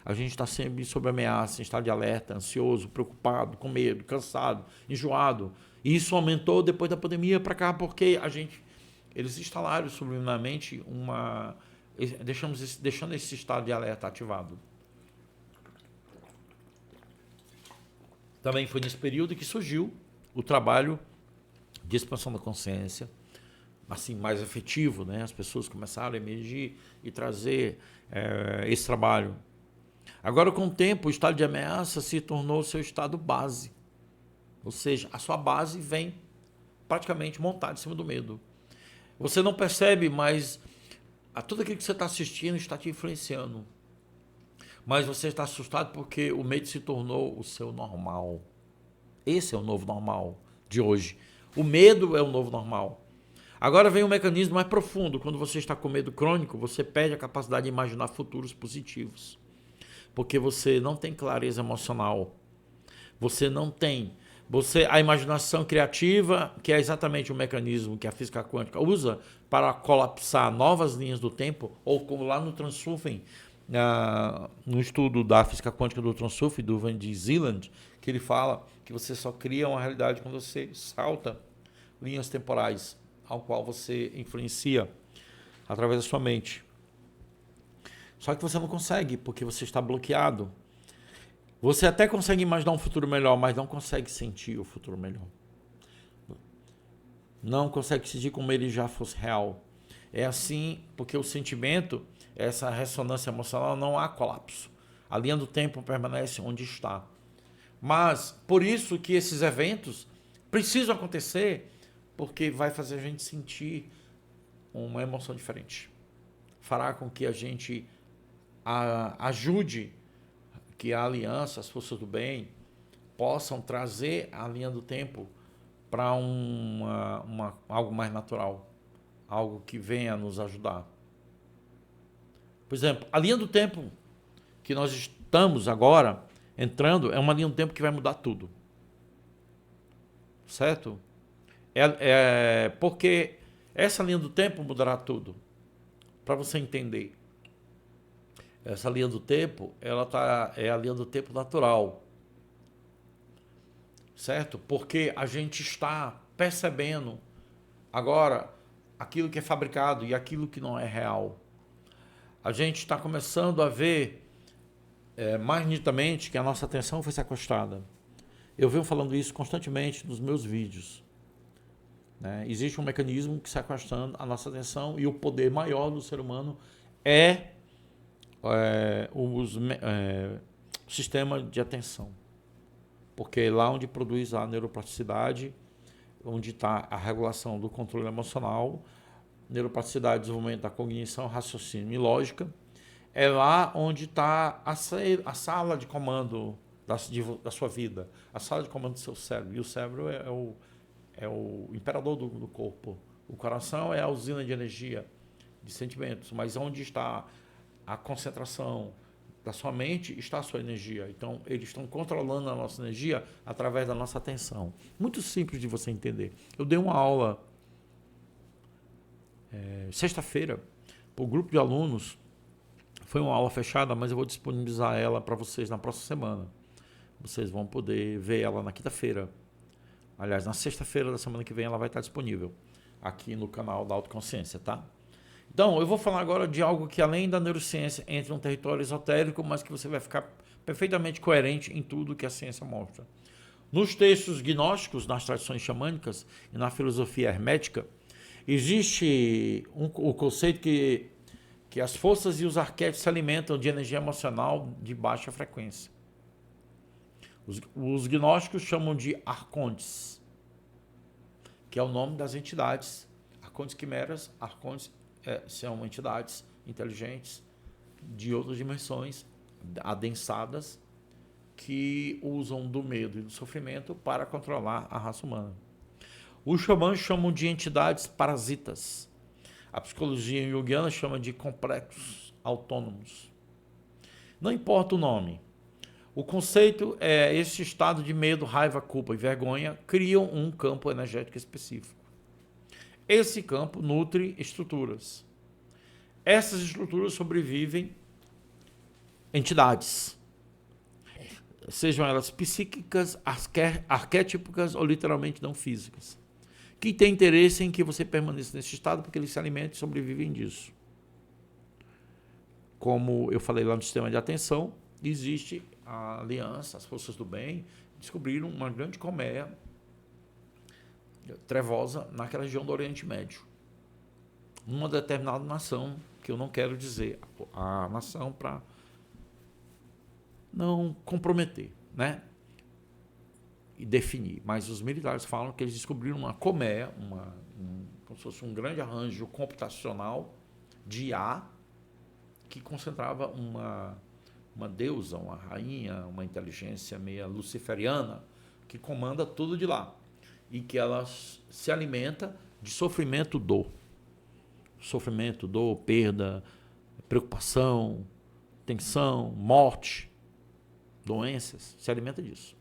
A gente está sempre sob ameaça, em estado de alerta, ansioso, preocupado, com medo, cansado, enjoado. E isso aumentou depois da pandemia para cá, porque eles instalaram subliminarmente deixando esse estado de alerta ativado. Também foi nesse período que surgiu o trabalho de expansão da consciência, assim, mais efetivo, né? As pessoas começaram a emergir e trazer esse trabalho. Agora, com o tempo, o estado de ameaça se tornou o seu estado base. Ou seja, a sua base vem praticamente montada em cima do medo. Você não percebe, mas tudo aquilo que você está assistindo está te influenciando. Mas você está assustado porque o medo se tornou o seu normal. Esse é o novo normal de hoje. O medo é o novo normal. Agora vem um mecanismo mais profundo. Quando você está com medo crônico, você perde a capacidade de imaginar futuros positivos. Porque você não tem clareza emocional. Você não tem. A imaginação criativa, que é exatamente o mecanismo que a física quântica usa para colapsar novas linhas do tempo, ou como lá no Transurfing, no estudo da física quântica do Transurfing, do Van de Zeeland, que ele fala que você só cria uma realidade quando você salta linhas temporais, ao qual você influencia através da sua mente. Só que você não consegue, porque você está bloqueado. Você até consegue imaginar um futuro melhor, mas não consegue sentir o futuro melhor. Não consegue sentir como ele já fosse real. É assim porque o sentimento, essa ressonância emocional, não há colapso. A linha do tempo permanece onde está. Mas, por isso que esses eventos precisam acontecer, porque vai fazer a gente sentir uma emoção diferente. Fará com que a gente ajude que a aliança, as forças do bem, possam trazer a linha do tempo para algo mais natural, algo que venha nos ajudar. Por exemplo, a linha do tempo que nós estamos agora entrando é uma linha do tempo que vai mudar tudo. Certo? Porque essa linha do tempo mudará tudo. Para você entender. Essa linha do tempo, é a linha do tempo natural. Certo? Porque a gente está percebendo agora aquilo que é fabricado e aquilo que não é real. A gente está começando a ver mais nitidamente que a nossa atenção foi sequestrada. Eu venho falando isso constantemente nos meus vídeos. Né? Existe um mecanismo que sequestrando a nossa atenção e o poder maior do ser humano é o sistema de atenção. Porque é lá onde produz a neuroplasticidade, onde está a regulação do controle emocional, neuroplasticidade, desenvolvimento da cognição, raciocínio e lógica. É lá onde está a sala de comando da sua vida, a sala de comando do seu cérebro. E o cérebro é o imperador do corpo. O coração é a usina de energia, de sentimentos. Mas onde está a concentração da sua mente, está a sua energia. Então, eles estão controlando a nossa energia através da nossa atenção. Muito simples de você entender. Eu dei uma aula sexta-feira para o grupo de alunos. Foi uma aula fechada, mas eu vou disponibilizar ela para vocês na próxima semana. Vocês vão poder ver ela na quinta-feira. Aliás, na sexta-feira da semana que vem ela vai estar disponível aqui no canal da Autoconsciência, tá? Então, eu vou falar agora de algo que além da neurociência entra em um território esotérico, mas que você vai ficar perfeitamente coerente em tudo que a ciência mostra. Nos textos gnósticos, nas tradições xamânicas e na filosofia hermética, existe o conceito que as forças e os arquétipos se alimentam de energia emocional de baixa frequência. Os gnósticos chamam de arcontes, que é o nome das entidades. Arcontes quimeras, arcontes são entidades inteligentes de outras dimensões, adensadas, que usam do medo e do sofrimento para controlar a raça humana. Os xamãs chamam de entidades parasitas. A psicologia junguiana chama de complexos autônomos. Não importa o nome. O conceito é esse estado de medo, raiva, culpa e vergonha criam um campo energético específico. Esse campo nutre estruturas. Essas estruturas sobrevivem entidades, sejam elas psíquicas, arquétipicas ou literalmente não físicas, que têm interesse em que você permaneça nesse estado porque eles se alimentam e sobrevivem disso. Como eu falei lá no sistema de atenção, existe a aliança, as forças do bem descobriram uma grande colmeia trevosa naquela região do Oriente Médio. numa determinada nação, que eu não quero dizer a nação para não comprometer, né? E definir. Mas os militares falam que eles descobriram uma colmeia, como se fosse um grande arranjo computacional de IA que concentrava uma deusa, uma rainha, uma inteligência meia luciferiana que comanda tudo de lá e que ela se alimenta de sofrimento, dor. Sofrimento, dor, perda, preocupação, tensão, morte, doenças, se alimenta disso.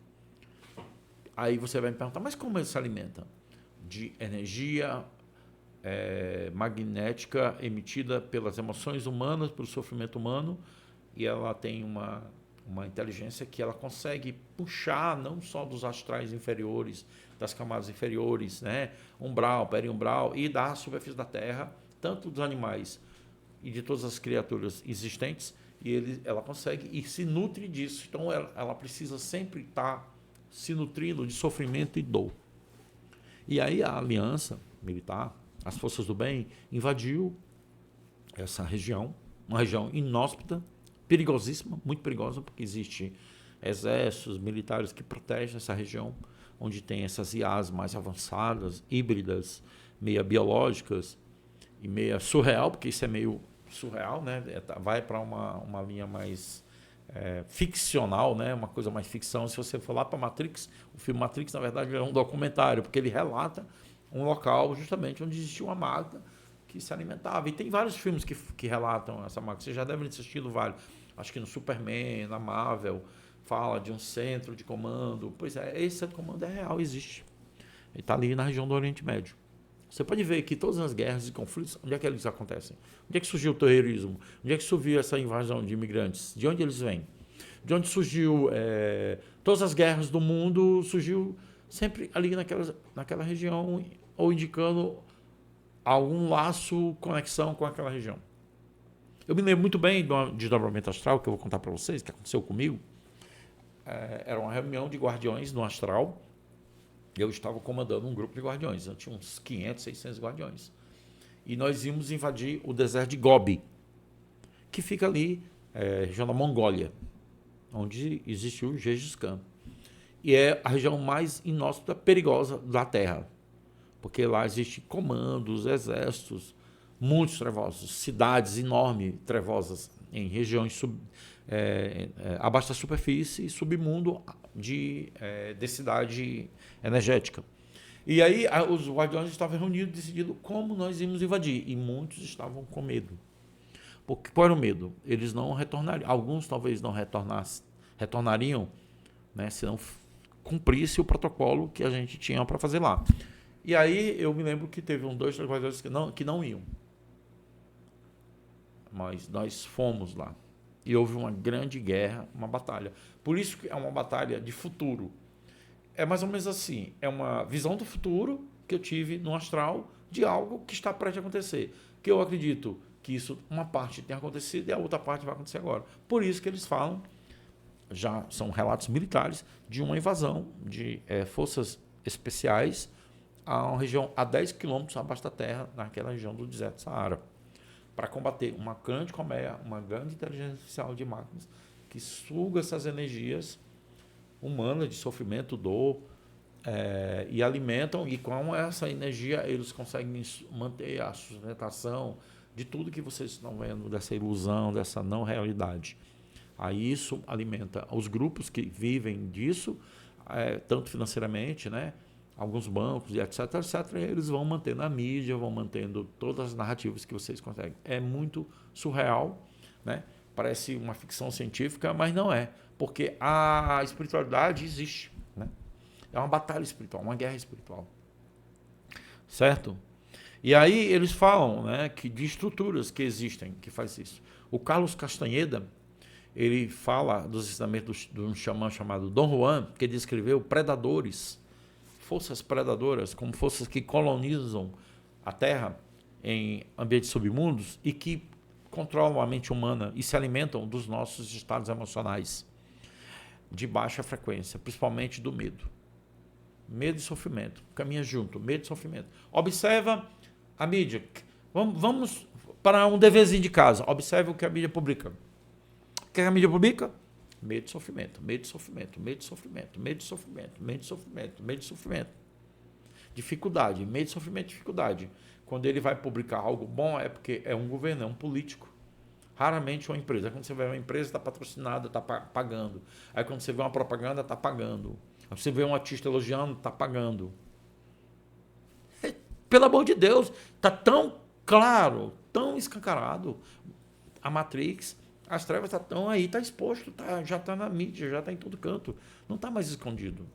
Aí você vai me perguntar, mas como ele se alimenta? De energia magnética emitida pelas emoções humanas, pelo sofrimento humano, e ela tem uma inteligência que ela consegue puxar não só dos astrais inferiores, das camadas inferiores, né, umbral, periumbral, e da superfície da Terra, tanto dos animais e de todas as criaturas existentes, e ela consegue e se nutre disso. Então ela precisa sempre estar se nutrindo de sofrimento e dor. E aí a aliança militar, as forças do bem, invadiu essa região, uma região inóspita, perigosíssima, muito perigosa, porque existe exércitos militares que protegem essa região, onde tem essas IAs mais avançadas, híbridas, meia biológicas e meia surreal, porque isso é meio surreal, né? Vai para uma linha mais ficcional, né? Uma coisa mais ficção. Se você for lá para Matrix, o filme Matrix, na verdade, é um documentário, porque ele relata um local justamente onde existia uma máquina que se alimentava. E tem vários filmes que relatam essa máquina. Você já deve ter assistido vários. Acho que no Superman, na Marvel, fala de um centro de comando. Pois é, esse centro de comando é real, existe. Ele está ali na região do Oriente Médio. Você pode ver que todas as guerras e conflitos, onde é que eles acontecem? Onde é que surgiu o terrorismo? Onde é que surgiu essa invasão de imigrantes? De onde eles vêm? De onde surgiu todas as guerras do mundo? Surgiu sempre ali naquela região, ou indicando algum laço, conexão com aquela região. Eu me lembro muito bem de um desdobramento astral que eu vou contar para vocês, que aconteceu comigo. Era uma reunião de guardiões no astral. Eu estava comandando um grupo de guardiões. Eu tinha uns 500, 600 guardiões. E nós íamos invadir o deserto de Gobi, que fica ali, região da Mongólia, onde existe o Gengis Khan. E é a região mais inóspita, perigosa da Terra. Porque lá existem comandos, exércitos, muitos trevosos, cidades enormes, trevosas, em regiões abaixo da superfície, submundo de densidade energética. E aí os guardiões estavam reunidos, decidindo como nós íamos invadir. E muitos estavam com medo. Porque, qual era o medo? Eles não retornariam. Alguns talvez não retornariam, né, se não cumprisse o protocolo que a gente tinha para fazer lá. E aí eu me lembro que teve 2, 3 guardiões que não iam. Mas nós fomos lá. E houve uma grande guerra, uma batalha. Por isso que é uma batalha de futuro. É mais ou menos assim, é uma visão do futuro que eu tive no astral de algo que está prestes a acontecer. Que eu acredito que isso, uma parte tem acontecido e a outra parte vai acontecer agora. Por isso que eles falam, já são relatos militares, de uma invasão de forças especiais a uma região a 10 quilômetros abaixo da terra, naquela região do deserto Saara, para combater uma grande colmeia, uma grande inteligência artificial de máquinas que suga essas energias humanas de sofrimento, dor, e alimentam, e com essa energia eles conseguem manter a sustentação de tudo que vocês estão vendo, dessa ilusão, dessa não realidade. Aí isso alimenta os grupos que vivem disso, tanto financeiramente, né? Alguns bancos e etc, etc, e eles vão mantendo a mídia, vão mantendo todas as narrativas que vocês conseguem. É muito surreal, né? Parece uma ficção científica, mas não é, porque a espiritualidade existe, né? É uma batalha espiritual, uma guerra espiritual, certo? E aí eles falam, né, que de estruturas que existem que faz isso. O Carlos Castanheda, ele fala dos ensinamentos de um xamã chamado Dom Juan, que descreveu predadores, forças predadoras, como forças que colonizam a Terra em ambientes submundos e que controlam a mente humana e se alimentam dos nossos estados emocionais de baixa frequência, principalmente do medo. Medo e sofrimento, caminha junto, medo e sofrimento. Observa a mídia, Vamos para um deverzinho de casa. Observe o que a mídia publica. O que a mídia publica? Medo de sofrimento, medo de sofrimento, medo de sofrimento, medo de sofrimento, medo de sofrimento, medo de sofrimento. Dificuldade, medo de sofrimento, dificuldade. Quando ele vai publicar algo bom, é porque é um governo, é um político. Raramente uma empresa. Quando você vê uma empresa, está patrocinada, está pagando. Aí quando você vê uma propaganda, está pagando. Aí você vê um artista elogiando, está pagando. Pelo amor de Deus, está tão claro, tão escancarado. A Matrix, as trevas estão aí, está exposto, já está na mídia, já está em todo canto. Não está mais escondido.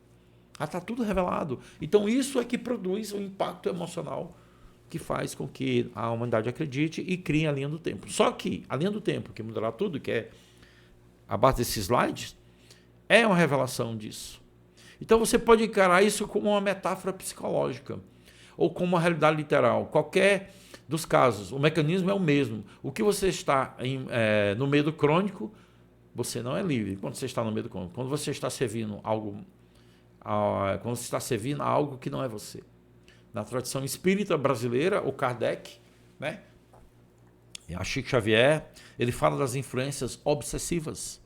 Está tudo revelado. Então isso é que produz o impacto emocional que faz com que a humanidade acredite e crie a linha do tempo. Só que a linha do tempo, que mudará tudo, que é a base desses slides, é uma revelação disso. Então você pode encarar isso como uma metáfora psicológica ou como uma realidade literal. Qualquer dos casos, o mecanismo é o mesmo. O que você está no medo crônico, você não é livre. Quando você está no medo crônico, quando você está servindo algo, quando você está servindo a algo que não é você. Na tradição espírita brasileira, o Kardec, né? E a Chico Xavier, ele fala das influências obsessivas,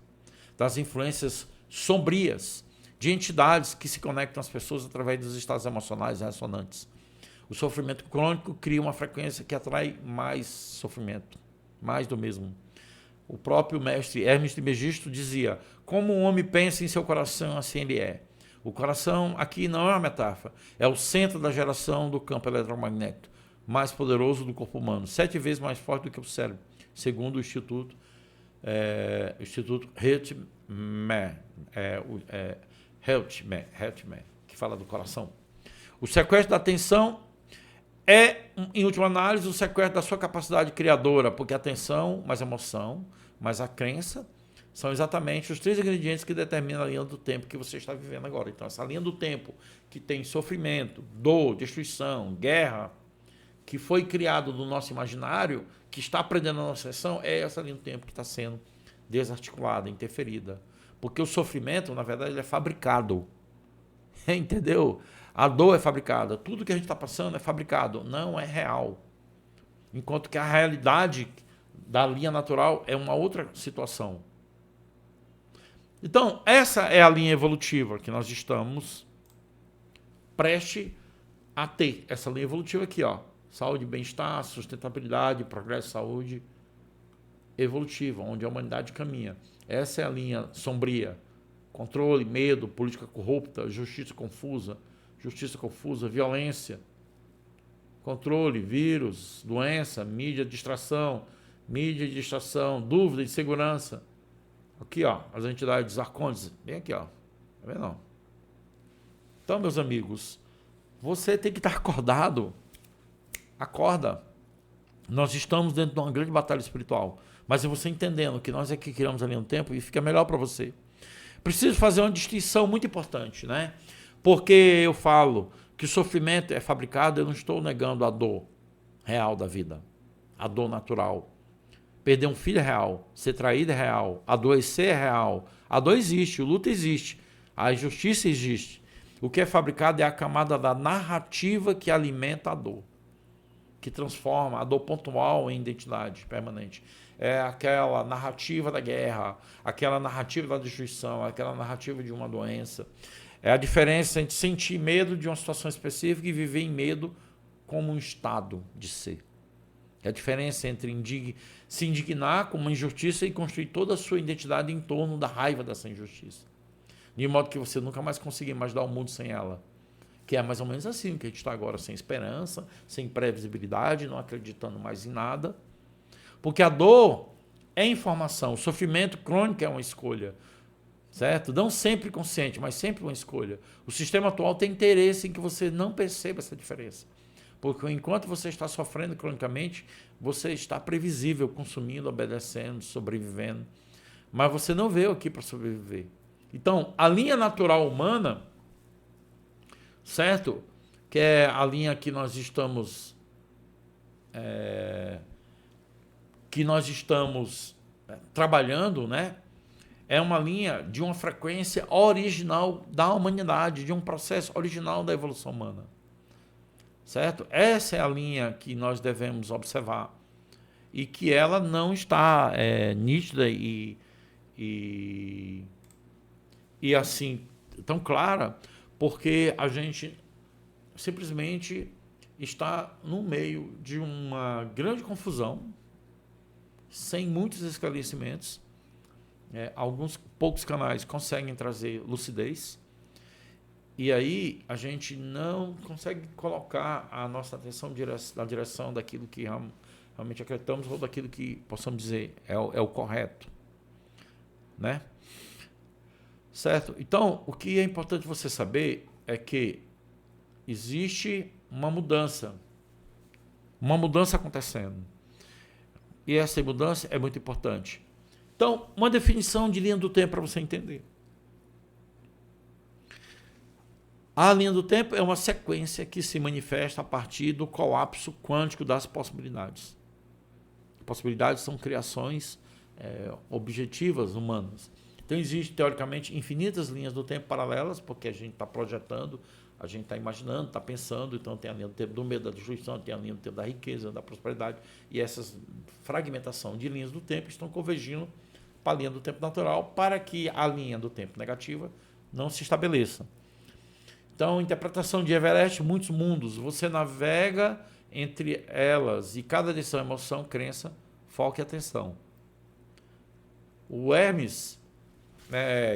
das influências sombrias, de entidades que se conectam às pessoas através dos estados emocionais ressonantes. O sofrimento crônico cria uma frequência que atrai mais sofrimento, mais do mesmo. O próprio mestre Hermes Trismegisto dizia: como um homem pensa em seu coração, assim ele é. O coração aqui não é uma metáfora, é o centro da geração do campo eletromagnético, mais poderoso do corpo humano, 7 vezes mais forte do que o cérebro, segundo o Instituto Heltman, que fala do coração. O sequestro da atenção é, em última análise, o sequestro da sua capacidade criadora, porque a atenção, mais a emoção, mais a crença, são exatamente os 3 ingredientes que determinam a linha do tempo que você está vivendo agora. Então, essa linha do tempo que tem sofrimento, dor, destruição, guerra, que foi criado no nosso imaginário, que está aprendendo a nossa sessão, é essa linha do tempo que está sendo desarticulada, interferida. Porque o sofrimento, na verdade, ele é fabricado. Entendeu? A dor é fabricada. Tudo que a gente está passando é fabricado, não é real. Enquanto que a realidade da linha natural é uma outra situação. Então, essa é a linha evolutiva que nós estamos prestes a ter. Essa linha evolutiva aqui, ó. Saúde, bem-estar, sustentabilidade, progresso, saúde evolutiva, onde a humanidade caminha. Essa é a linha sombria. Controle, medo, política corrupta, justiça confusa, violência, controle, vírus, doença, mídia, distração, dúvida, insegurança. Aqui, ó, as entidades arcontes, bem aqui, ó. Tá vendo? Não? Então, meus amigos, você tem que estar acordado. Acorda. Nós estamos dentro de uma grande batalha espiritual. Mas é você entendendo que nós é que criamos ali no tempo e fica melhor para você. Preciso fazer uma distinção muito importante, né? Porque eu falo que o sofrimento é fabricado, eu não estou negando a dor real da vida, a dor natural. Perder um filho é real, ser traído é real, adoecer é real. A dor existe, o luto existe, a injustiça existe. O que é fabricado é a camada da narrativa que alimenta a dor, que transforma a dor pontual em identidade permanente. É aquela narrativa da guerra, aquela narrativa da destruição, aquela narrativa de uma doença. É a diferença entre sentir medo de uma situação específica e viver em medo como um estado de ser. É a diferença entre se indignar com uma injustiça e construir toda a sua identidade em torno da raiva dessa injustiça. De modo que você nunca mais conseguir imaginar o mundo sem ela. Que é mais ou menos assim, que a gente está agora sem esperança, sem previsibilidade, não acreditando mais em nada. Porque a dor é informação, o sofrimento crônico é uma escolha. Certo? Não sempre consciente, mas sempre uma escolha. O sistema atual tem interesse em que você não perceba essa diferença. Porque enquanto você está sofrendo cronicamente, você está previsível, consumindo, obedecendo, sobrevivendo. Mas você não veio aqui para sobreviver. Então, a linha natural humana, certo? Que é a linha que nós estamos trabalhando, né? É uma linha de uma frequência original da humanidade, de um processo original da evolução humana. certo? Essa é a linha que nós devemos observar e que ela não está nítida e, e assim tão clara, porque a gente simplesmente está no meio de uma grande confusão, sem muitos esclarecimentos. Alguns poucos canais conseguem trazer lucidez, e aí a gente não consegue colocar a nossa atenção na direção daquilo que realmente acreditamos ou daquilo que possamos dizer é o correto, né? Certo? Então, o que é importante você saber é que existe uma mudança acontecendo. E essa mudança é muito importante. Então, uma definição de linha do tempo para você entender. A linha do tempo é uma sequência que se manifesta a partir do colapso quântico das possibilidades. Possibilidades são criações objetivas humanas. Então, existem, teoricamente, infinitas linhas do tempo paralelas, porque a gente está projetando, a gente está imaginando, está pensando. Então, tem a linha do tempo do medo, da destruição, tem a linha do tempo da riqueza, da prosperidade. E essas fragmentação de linhas do tempo estão convergindo para a linha do tempo natural, para que a linha do tempo negativa não se estabeleça. Então, interpretação de Everest, muitos mundos. Você navega entre elas e cada decisão, emoção, crença, foco e atenção. O Hermes,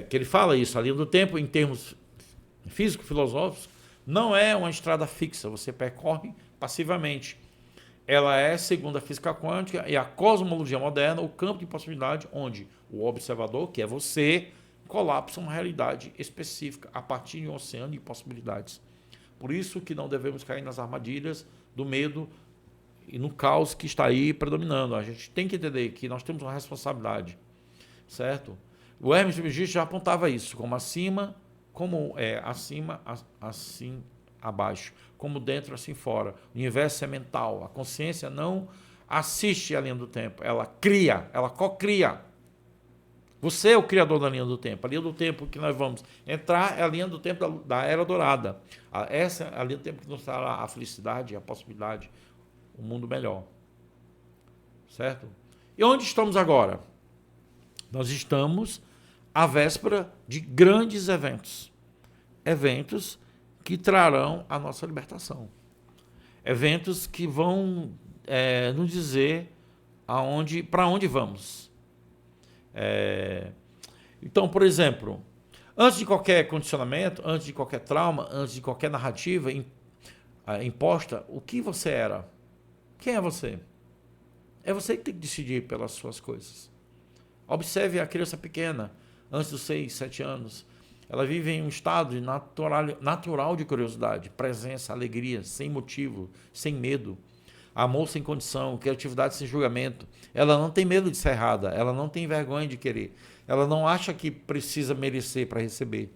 que ele fala isso, a linha do tempo, em termos físico-filosóficos, não é uma estrada fixa, você percorre passivamente. Ela é, segundo a física quântica e a cosmologia moderna, o campo de possibilidade onde o observador, que é você, colapsa uma realidade específica a partir de um oceano de possibilidades. Por isso que não devemos cair nas armadilhas do medo e no caos que está aí predominando. A gente tem que entender que nós temos uma responsabilidade, certo? O Hermes Trismegisto já apontava isso, como acima, acima, assim abaixo, como dentro, assim fora. O universo é mental, a consciência não assiste à linha do tempo, ela cria, ela co-cria. Você é o criador da linha do tempo. A linha do tempo que nós vamos entrar é a linha do tempo da Era Dourada. Essa é a linha do tempo que nos trará a felicidade, a possibilidade, um mundo melhor. Certo? E onde estamos agora? Nós estamos à véspera de grandes eventos. Eventos que trarão a nossa libertação. Eventos que vão nos dizer para onde vamos. Então, por exemplo, antes de qualquer condicionamento, antes de qualquer trauma, antes de qualquer narrativa imposta, o que você era? Quem é você? É você que tem que decidir pelas suas coisas. Observe a criança pequena, antes dos 6, 7 anos. Ela vive em um estado natural de curiosidade, presença, alegria, sem motivo, sem medo. Amor sem condição, criatividade sem julgamento. Ela não tem medo de ser errada, ela não tem vergonha de querer. Ela não acha que precisa merecer para receber.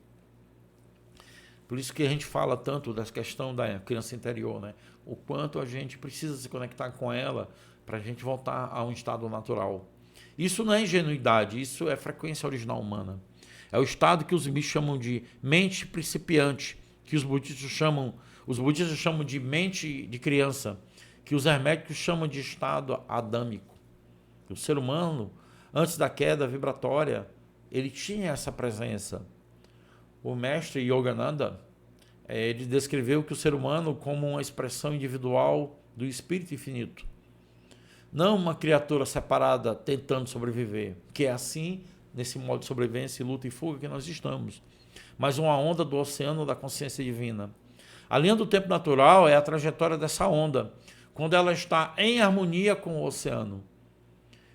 Por isso que a gente fala tanto da questão da criança interior, né? O quanto a gente precisa se conectar com ela para a gente voltar a um estado natural. Isso não é ingenuidade, isso é frequência original humana. É o estado que os bichos chamam de mente principiante, que os budistas chamam de mente de criança, que os herméticos chamam de estado adâmico. O ser humano, antes da queda vibratória, ele tinha essa presença. O mestre Yogananda, ele descreveu que o ser humano como uma expressão individual do espírito infinito. Não uma criatura separada tentando sobreviver, que é assim, nesse modo de sobrevivência, luta e fuga que nós estamos. Mas uma onda do oceano da consciência divina. A linha do tempo natural é a trajetória dessa onda, quando ela está em harmonia com o oceano.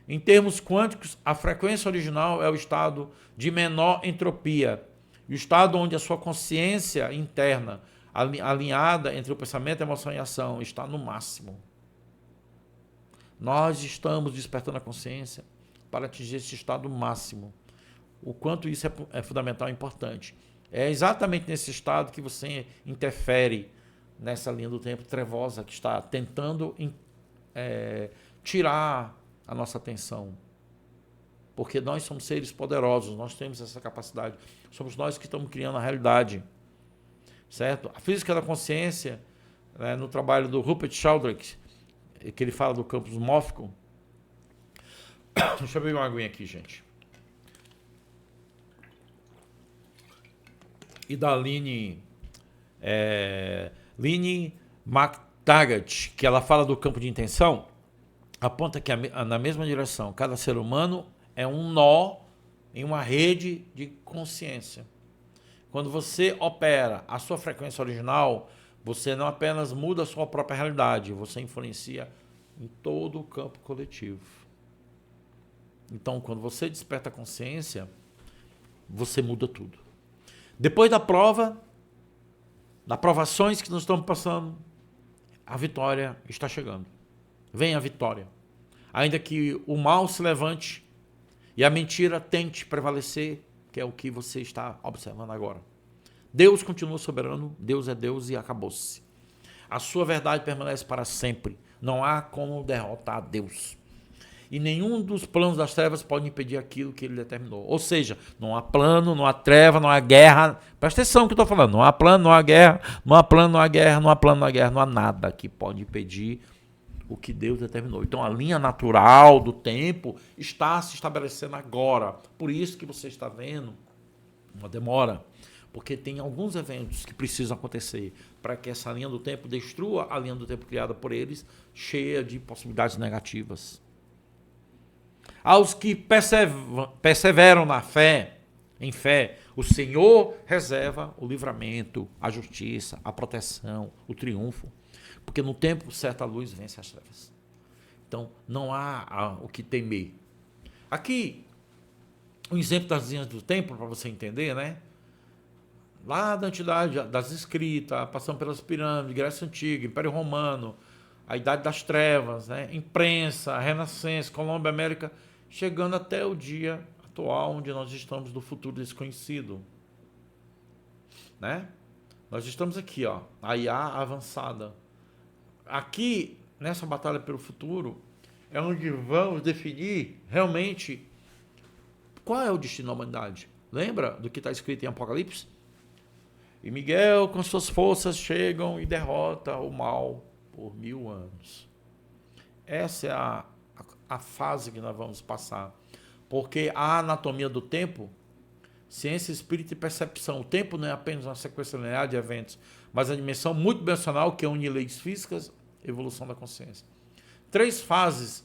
Em termos quânticos, a frequência original é o estado de menor entropia, o estado onde a sua consciência interna, alinhada entre o pensamento, a emoção e a ação, está no máximo. Nós estamos despertando a consciência para atingir esse estado máximo. O quanto isso é fundamental e importante. É exatamente nesse estado que você interfere nessa linha do tempo trevosa que está tentando tirar a nossa atenção. Porque nós somos seres poderosos, nós temos essa capacidade. Somos nós que estamos criando a realidade. Certo? A física da consciência né, no trabalho do Rupert Sheldrake, que ele fala do campus mórfico. Deixa eu beber uma aguinha aqui, gente. E da Lynne McTaggart, que ela fala do campo de intenção, aponta que na mesma direção. Cada ser humano é um nó em uma rede de consciência. Quando você opera a sua frequência original, você não apenas muda a sua própria realidade, você influencia em todo o campo coletivo. Então, quando você desperta a consciência, você muda tudo. Depois da prova, das provações que nós estamos passando, a vitória está chegando. Vem a vitória. Ainda que o mal se levante e a mentira tente prevalecer, que é o que você está observando agora. Deus continua soberano, Deus é Deus e acabou-se. A sua verdade permanece para sempre. Não há como derrotar Deus. E nenhum dos planos das trevas pode impedir aquilo que ele determinou. Ou seja, não há plano, não há treva, não há guerra. Presta atenção no que eu estou falando. Não há plano, não há guerra, não há plano, não há guerra, não há plano, não há guerra. Não há nada que pode impedir o que Deus determinou. Então a linha natural do tempo está se estabelecendo agora. Por isso que você está vendo uma demora. Porque tem alguns eventos que precisam acontecer para que essa linha do tempo destrua a linha do tempo criada por eles, cheia de possibilidades negativas. Aos que perseveram na fé, em fé, o Senhor reserva o livramento, a justiça, a proteção, o triunfo. Porque no tempo certo a luz vence as trevas. Então não há o que temer. Aqui, um exemplo das linhas do tempo, para você entender, né? Lá da antiguidade, das escritas, passando pelas pirâmides, Grécia Antiga, Império Romano, a Idade das Trevas, né? Imprensa, Renascença, Colômbia, América, chegando até o dia atual, onde nós estamos do futuro desconhecido. Né? Nós estamos aqui, ó, a IA avançada. Aqui, nessa batalha pelo futuro, é onde vamos definir realmente qual é o destino da humanidade. Lembra do que está escrito em Apocalipse? E Miguel, com suas forças, chegam e derrota o mal por 1000 anos. Essa é a fase que nós vamos passar. Porque a anatomia do tempo, ciência, espírito e percepção. O tempo não é apenas uma sequência linear de eventos, mas a dimensão multidimensional que une leis físicas e evolução da consciência. 3 fases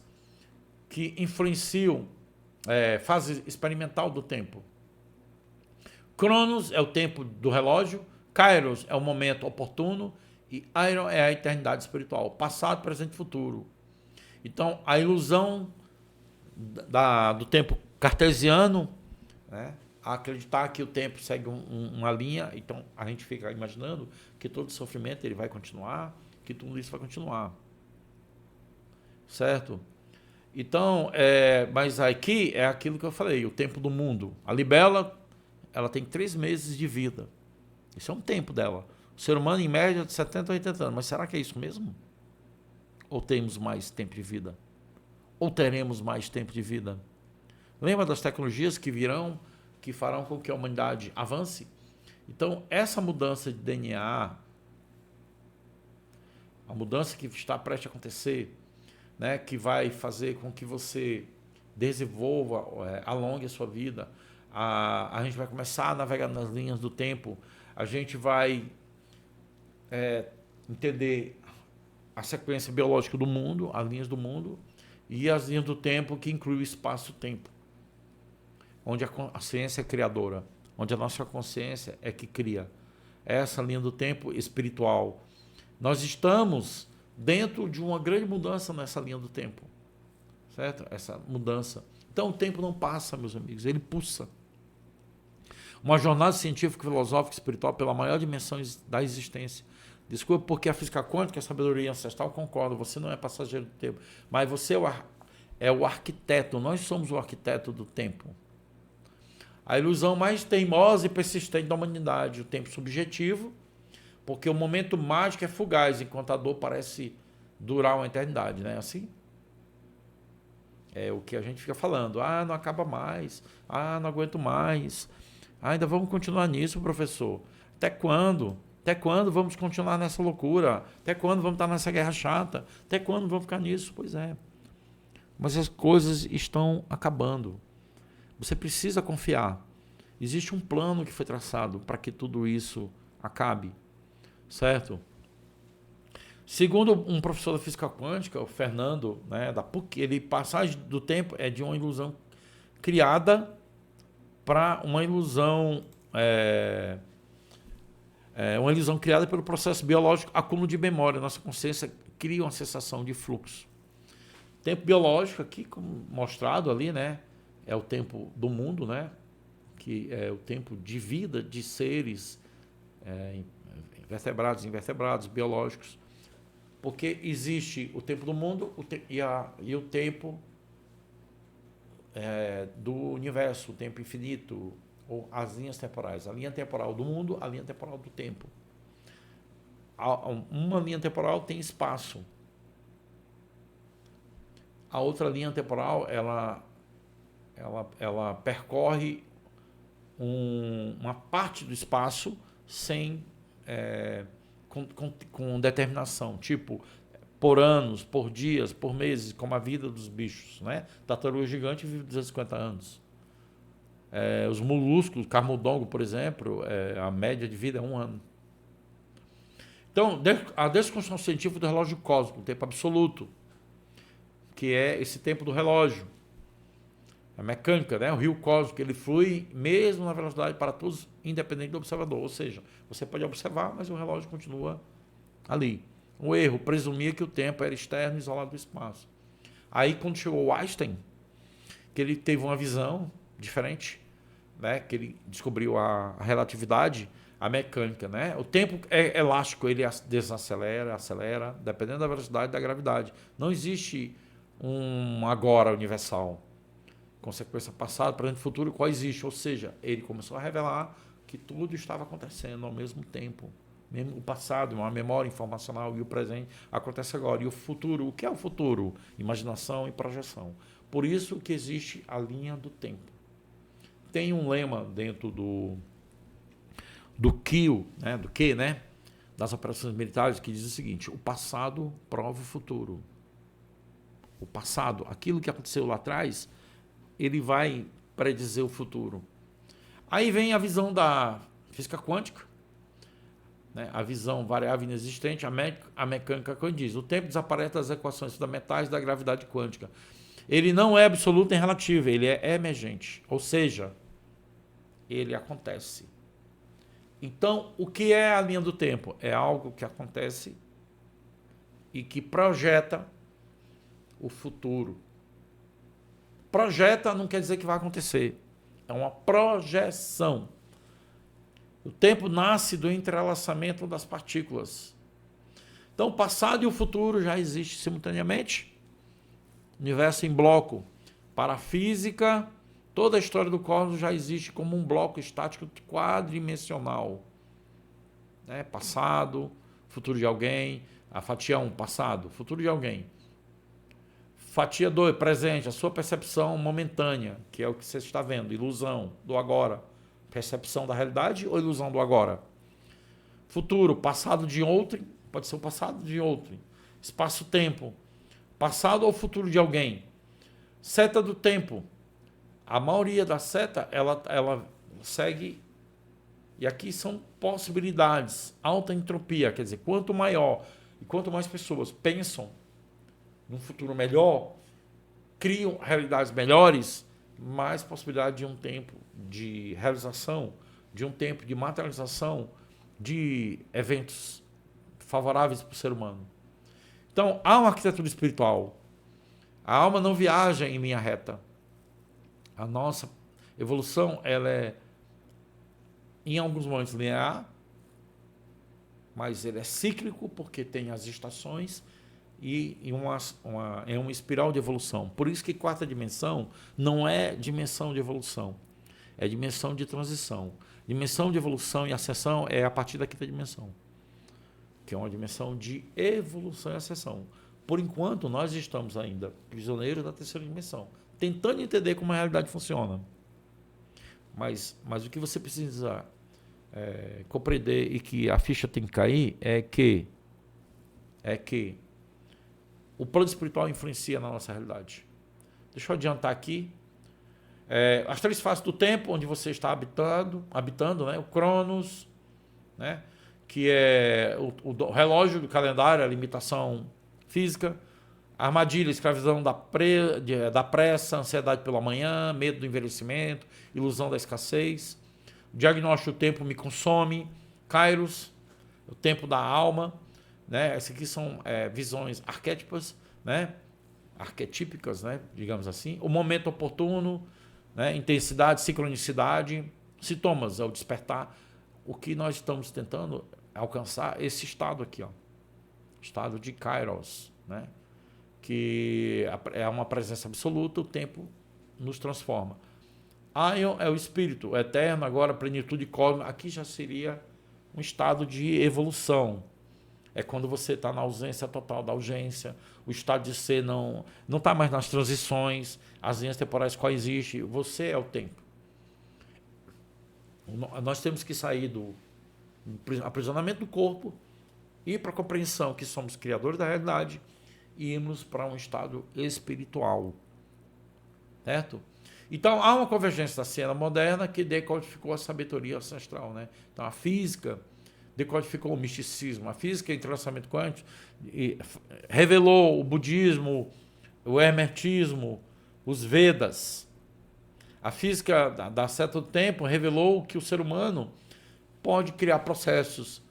que influenciam, fase experimental do tempo. Cronos é o tempo do relógio, Kairos é o momento oportuno e Aion é a eternidade espiritual, passado, presente e futuro. Então, a ilusão do tempo cartesiano, né, a acreditar que o tempo segue uma linha, então a gente fica imaginando que todo sofrimento ele vai continuar, que tudo isso vai continuar. Certo? Então, mas aqui é aquilo que eu falei, o tempo do mundo. A libela, ela tem 3 meses de vida. Isso é um tempo dela. O ser humano, em média, de 70 a 80 anos. Mas será que é isso mesmo? Ou temos mais tempo de vida? Ou teremos mais tempo de vida? Lembra das tecnologias que virão, que farão com que a humanidade avance? Então, essa mudança de DNA, a mudança que está prestes a acontecer, né, que vai fazer com que você desenvolva, alongue a sua vida, a gente vai começar a navegar nas linhas do tempo, a gente vai entender a sequência biológica do mundo, as linhas do mundo, e as linhas do tempo que inclui o espaço-tempo, onde a ciência é criadora, onde a nossa consciência é que cria. Essa linha do tempo espiritual. Nós estamos dentro de uma grande mudança nessa linha do tempo, certo? Essa mudança. Então o tempo não passa, meus amigos, ele pulsa. Uma jornada científica, filosófica e espiritual pela maior dimensão da existência. Desculpa, porque a física quântica, a sabedoria ancestral, concordo, você não é passageiro do tempo, mas você é o arquiteto, nós somos o arquiteto do tempo. A ilusão mais teimosa e persistente da humanidade, o tempo subjetivo, porque o momento mágico é fugaz, enquanto a dor parece durar uma eternidade, não é assim? É o que a gente fica falando, não acaba mais, não aguento mais, ainda vamos continuar nisso, professor, até quando? Até quando vamos continuar nessa loucura? Até quando vamos estar nessa guerra chata? Até quando vamos ficar nisso? Pois é. Mas as coisas estão acabando. Você precisa confiar. Existe um plano que foi traçado para que tudo isso acabe, certo? Segundo um professor da física quântica, o Fernando, né, da PUC, ele passagem do tempo é de uma ilusão criada para uma ilusão uma ilusão criada pelo processo biológico, acúmulo de memória. Nossa consciência cria uma sensação de fluxo. Tempo biológico aqui, como mostrado ali, né, é o tempo do mundo, né, que é o tempo de vida de seres vertebrados, invertebrados, biológicos, porque existe o tempo do mundo e o tempo do universo, o tempo infinito, ou as linhas temporais, a linha temporal do mundo, a linha temporal do tempo. Uma linha temporal tem espaço. A outra linha temporal, ela percorre uma parte do espaço sem com determinação, tipo por anos, por dias, por meses, como a vida dos bichos, né? Tartaruga gigante vive 250 anos. Os molúsculos, camundongo, por exemplo, a média de vida é 1 ano. Então, a desconstrução científica do relógio cósmico, o tempo absoluto, que é esse tempo do relógio. A mecânica, né? O rio cósmico, ele flui mesmo na velocidade para todos, independente do observador. Ou seja, você pode observar, mas o relógio continua ali. O erro presumia que o tempo era externo, isolado do espaço. Aí, quando chegou o Einstein, que ele teve uma visão diferente, né? Que ele descobriu a relatividade, a mecânica, né? O tempo é elástico, ele desacelera, acelera, dependendo da velocidade da gravidade. Não existe um agora universal. Consequência passado, presente e futuro coexiste. Ou seja, ele começou a revelar que tudo estava acontecendo ao mesmo tempo. Mesmo o passado, uma memória informacional, e o presente acontece agora. E o futuro, o que é o futuro? Imaginação e projeção. Por isso que existe a linha do tempo. Tem um lema dentro do QI, né, das operações militares, que diz o seguinte: o passado prova o futuro. O passado, aquilo que aconteceu lá atrás, ele vai predizer o futuro. Aí vem a visão da física quântica, né? A visão variável inexistente, a mecânica quântica diz: o tempo desaparece das equações fundamentais da gravidade quântica. Ele não é absoluto nem relativo, ele é emergente, ou seja, ele acontece. Então, o que é a linha do tempo? É algo que acontece e que projeta o futuro. Projeta não quer dizer que vai acontecer. É uma projeção. O tempo nasce do entrelaçamento das partículas. Então, o passado e o futuro já existem simultaneamente. Universo em bloco. Para a física, toda a história do cosmos já existe como um bloco estático quadridimensional. Né? Passado, futuro de alguém. A fatia 1, passado, futuro de alguém. Fatia 2, presente, a sua percepção momentânea, que é o que você está vendo, ilusão do agora. Percepção da realidade ou ilusão do agora? Futuro, passado de outrem, pode ser o passado de outrem. Espaço-tempo, passado ou futuro de alguém. Seta do tempo, a maioria da seta, ela segue, e aqui são possibilidades, alta entropia, quer dizer, quanto maior e quanto mais pessoas pensam num futuro melhor, criam realidades melhores, mais possibilidade de um tempo de realização, de um tempo de materialização de eventos favoráveis para o ser humano. Então, há uma arquitetura espiritual. A alma não viaja em linha reta. A nossa evolução, ela é, em alguns momentos, linear, mas ele é cíclico, porque tem as estações, e é uma espiral de evolução. Por isso que quarta dimensão não é dimensão de evolução, é dimensão de transição. Dimensão de evolução e ascensão é a partir da quinta dimensão, que é uma dimensão de evolução e ascensão. Por enquanto, nós estamos ainda prisioneiros da terceira dimensão, tentando entender como a realidade funciona. Mas o que você precisa compreender e que a ficha tem que cair é que o plano espiritual influencia na nossa realidade. Deixa eu adiantar aqui. As 3 fases do tempo, onde você está habitando, né? O Cronos, né? Que é o relógio do calendário, a limitação física, a armadilha, a escravidão da pressa, ansiedade pelo amanhã, medo do envelhecimento, ilusão da escassez. O diagnóstico do tempo me consome, Kairos, o tempo da alma, né? Essas aqui são visões arquétipas, né? Arquetípicas, né? Digamos assim. O momento oportuno, né? Intensidade, sincronicidade, sintomas ao despertar. O que nós estamos tentando alcançar esse estado aqui, ó, estado de Kairos, né? Que é uma presença absoluta, o tempo nos transforma. Aion é o espírito, o eterno, agora plenitude cósmica. Aqui já seria um estado de evolução. É quando você está na ausência total da urgência, o estado de ser não está mais nas transições, as linhas temporais coexistem, você é o tempo. Nós temos que sair do aprisionamento do corpo, ir para a compreensão que somos criadores da realidade e irmos para um estado espiritual. Certo? Então, há uma convergência da ciência moderna que decodificou a sabedoria ancestral, né? Então, a física decodificou o misticismo, a física e entrelaçamento quântico revelou o budismo, o hermetismo, os Vedas. A física da certo tempo revelou que o ser humano pode criar processos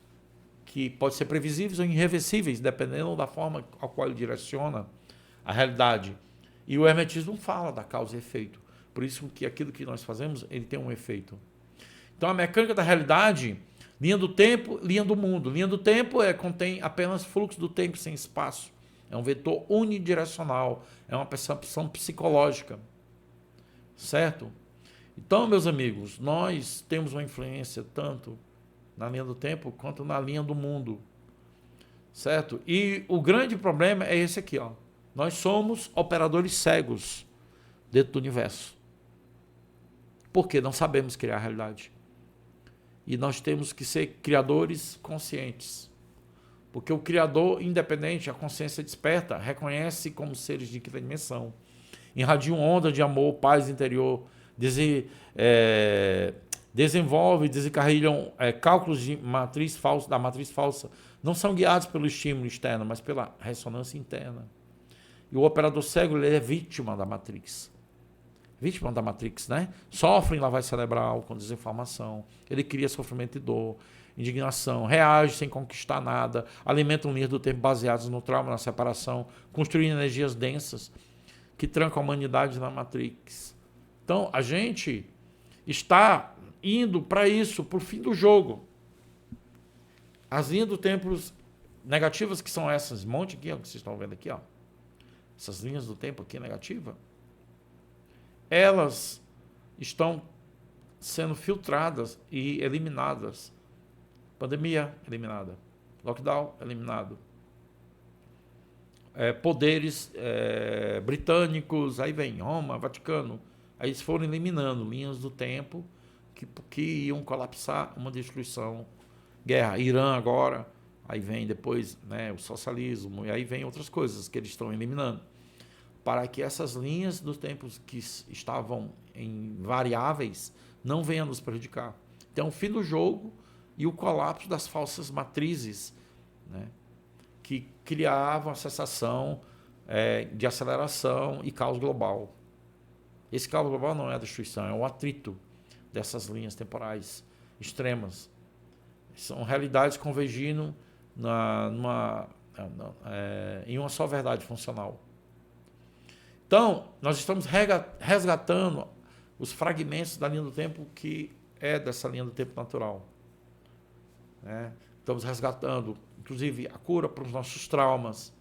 que podem ser previsíveis ou irreversíveis, dependendo da forma a qual ele direciona a realidade. E o hermetismo fala da causa e efeito. Por isso que aquilo que nós fazemos, ele tem um efeito. Então, a mecânica da realidade, linha do tempo, linha do mundo. Linha do tempo contém apenas fluxo do tempo sem espaço. É um vetor unidirecional. É uma percepção psicológica. Certo? Então, meus amigos, nós temos uma influência tanto na linha do tempo quanto na linha do mundo. Certo? E o grande problema é esse aqui, ó. Nós somos operadores cegos dentro do universo. Porque não sabemos criar a realidade. E nós temos que ser criadores conscientes. Porque o criador independente, a consciência desperta, reconhece como seres de quinta dimensão. Irradiam onda de amor, paz interior, desenvolve, desencarrilham cálculos de da matriz falsa. Não são guiados pelo estímulo externo, mas pela ressonância interna. E o operador cego, ele é vítima da Matrix. Vítima da Matrix, né? Sofre em lavagem cerebral com desinformação. Ele cria sofrimento e dor, indignação, reage sem conquistar nada, alimentam linhas do tempo baseadas no trauma, na separação, construindo energias densas que trancam a humanidade na Matrix. Então, a gente está indo para isso, para o fim do jogo. As linhas do tempo negativas, que são essas, monte aqui, ó, que vocês estão vendo aqui, ó. Essas linhas do tempo aqui negativas, elas estão sendo filtradas e eliminadas. Pandemia eliminada, lockdown eliminado, poderes britânicos, aí vem Roma, Vaticano, aí eles foram eliminando linhas do tempo que iam colapsar uma destruição, guerra, Irã agora, aí vem depois, né, o socialismo, e aí vem outras coisas que eles estão eliminando, para que essas linhas dos tempos que estavam invariáveis não venham nos prejudicar. Então, o fim do jogo e o colapso das falsas matrizes, né, que criavam a sensação de aceleração e caos global. Esse caos global não é a destruição, é o atrito dessas linhas temporais extremas. São realidades convergindo em uma só verdade funcional. Então, nós estamos resgatando os fragmentos da linha do tempo que é dessa linha do tempo natural. Né? Estamos resgatando, inclusive, a cura para os nossos traumas,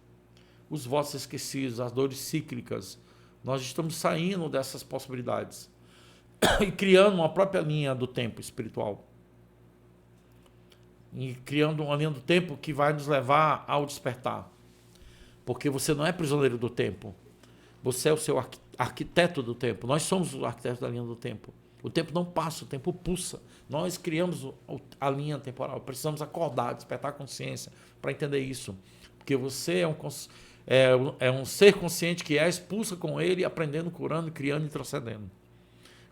os votos esquecidos, as dores cíclicas. Nós estamos saindo dessas possibilidades e criando uma própria linha do tempo espiritual. E criando uma linha do tempo que vai nos levar ao despertar. Porque você não é prisioneiro do tempo. Você é o seu arquiteto do tempo. Nós somos os arquitetos da linha do tempo. O tempo não passa, o tempo pulsa. Nós criamos a linha temporal. Precisamos acordar, despertar a consciência para entender isso. Porque você é um ser consciente que expulsa com ele, aprendendo, curando, criando e transcendendo.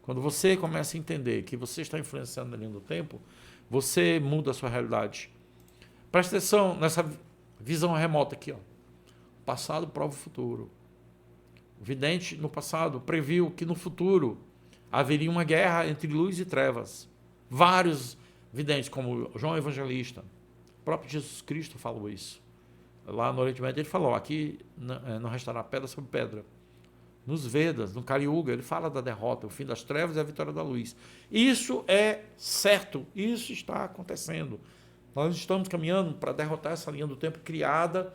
Quando você começa a entender que você está influenciando a linha do tempo, você muda a sua realidade. Presta atenção nessa visão remota aqui. Ó. O passado prova o futuro. O vidente, no passado, previu que no futuro haveria uma guerra entre luz e trevas. Vários videntes, como João Evangelista, o próprio Jesus Cristo falou isso. Lá no Oriente Médio ele falou, aqui não restará pedra sobre pedra. Nos Vedas, no Kali Yuga, ele fala da derrota, o fim das trevas e a vitória da luz. Isso é certo, isso está acontecendo. Nós estamos caminhando para derrotar essa linha do tempo criada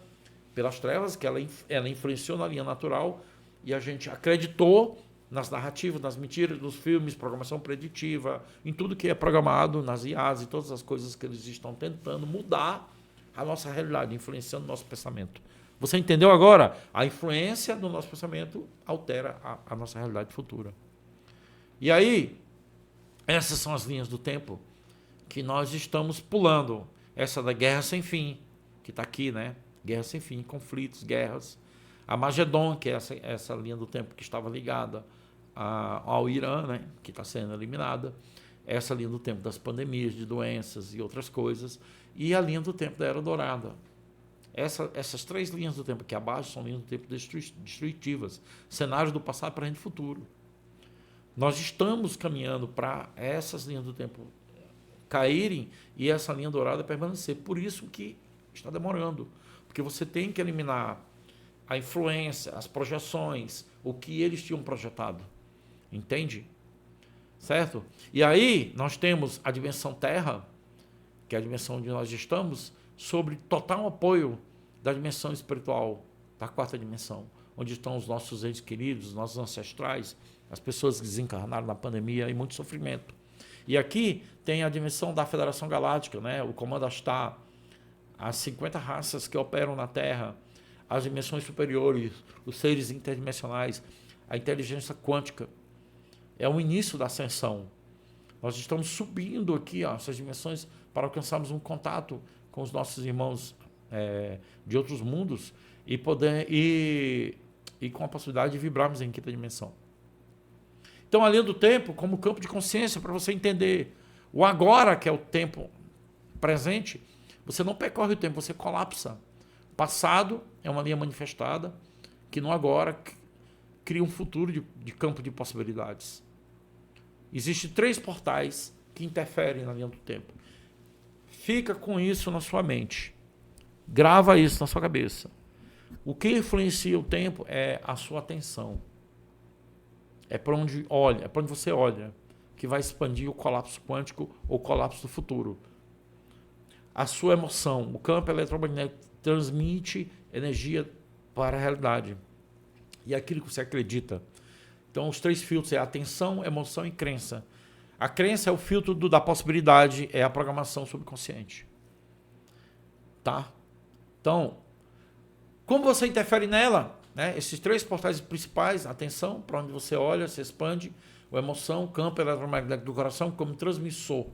pelas trevas, que ela influenciou na linha natural, e a gente acreditou nas narrativas, nas mentiras dos filmes, programação preditiva, em tudo que é programado, nas IAs e todas as coisas que eles estão tentando mudar a nossa realidade, influenciando o nosso pensamento. Você entendeu agora? A influência do nosso pensamento altera a nossa realidade futura. E aí, essas são as linhas do tempo que nós estamos pulando. Essa da guerra sem fim, que está aqui, né? Guerra sem fim, conflitos, guerras. A Magedon, que é essa linha do tempo que estava ligada ao Irã, né? Que está sendo eliminada. Essa linha do tempo das pandemias, de doenças e outras coisas. E a linha do tempo da Era Dourada. Essas três linhas do tempo aqui abaixo são linhas do tempo destrutivas, cenários do passado, presente e futuro. Nós estamos caminhando para essas linhas do tempo caírem e essa linha dourada permanecer. Por isso que está demorando, porque você tem que eliminar a influência, as projeções, o que eles tinham projetado. Entende? Certo? E aí nós temos a dimensão Terra, que é a dimensão onde nós estamos, sobre total apoio da dimensão espiritual, da quarta dimensão, onde estão os nossos entes queridos, os nossos ancestrais, as pessoas que desencarnaram na pandemia e muito sofrimento. E aqui tem a dimensão da Federação Galáctica, né? O Comando Astar, as 50 raças que operam na Terra, as dimensões superiores, os seres interdimensionais, a inteligência quântica. É o início da ascensão. Nós estamos subindo aqui, ó, essas dimensões para alcançarmos um contato com os nossos irmãos de outros mundos e com a possibilidade de vibrarmos em quinta dimensão. Então, a linha do tempo como campo de consciência para você entender o agora, que é o tempo presente, você não percorre o tempo, você colapsa. Passado é uma linha manifestada que no agora cria um futuro de campo de possibilidades. Existem 3 portais que interferem na linha do tempo. Fica com isso na sua mente. Grava isso na sua cabeça. O que influencia o tempo é a sua atenção. É para onde olha, é para onde você olha, que vai expandir o colapso quântico ou o colapso do futuro. A sua emoção, o campo eletromagnético transmite energia para a realidade. E é aquilo que você acredita. Então, os 3 filtros é atenção, emoção e crença. A crença é o filtro da possibilidade, é a programação subconsciente. Tá? Então, como você interfere nela? Né? Esses 3 portais principais, atenção, para onde você olha, se expande, a emoção, o campo eletromagnético do coração como transmissor.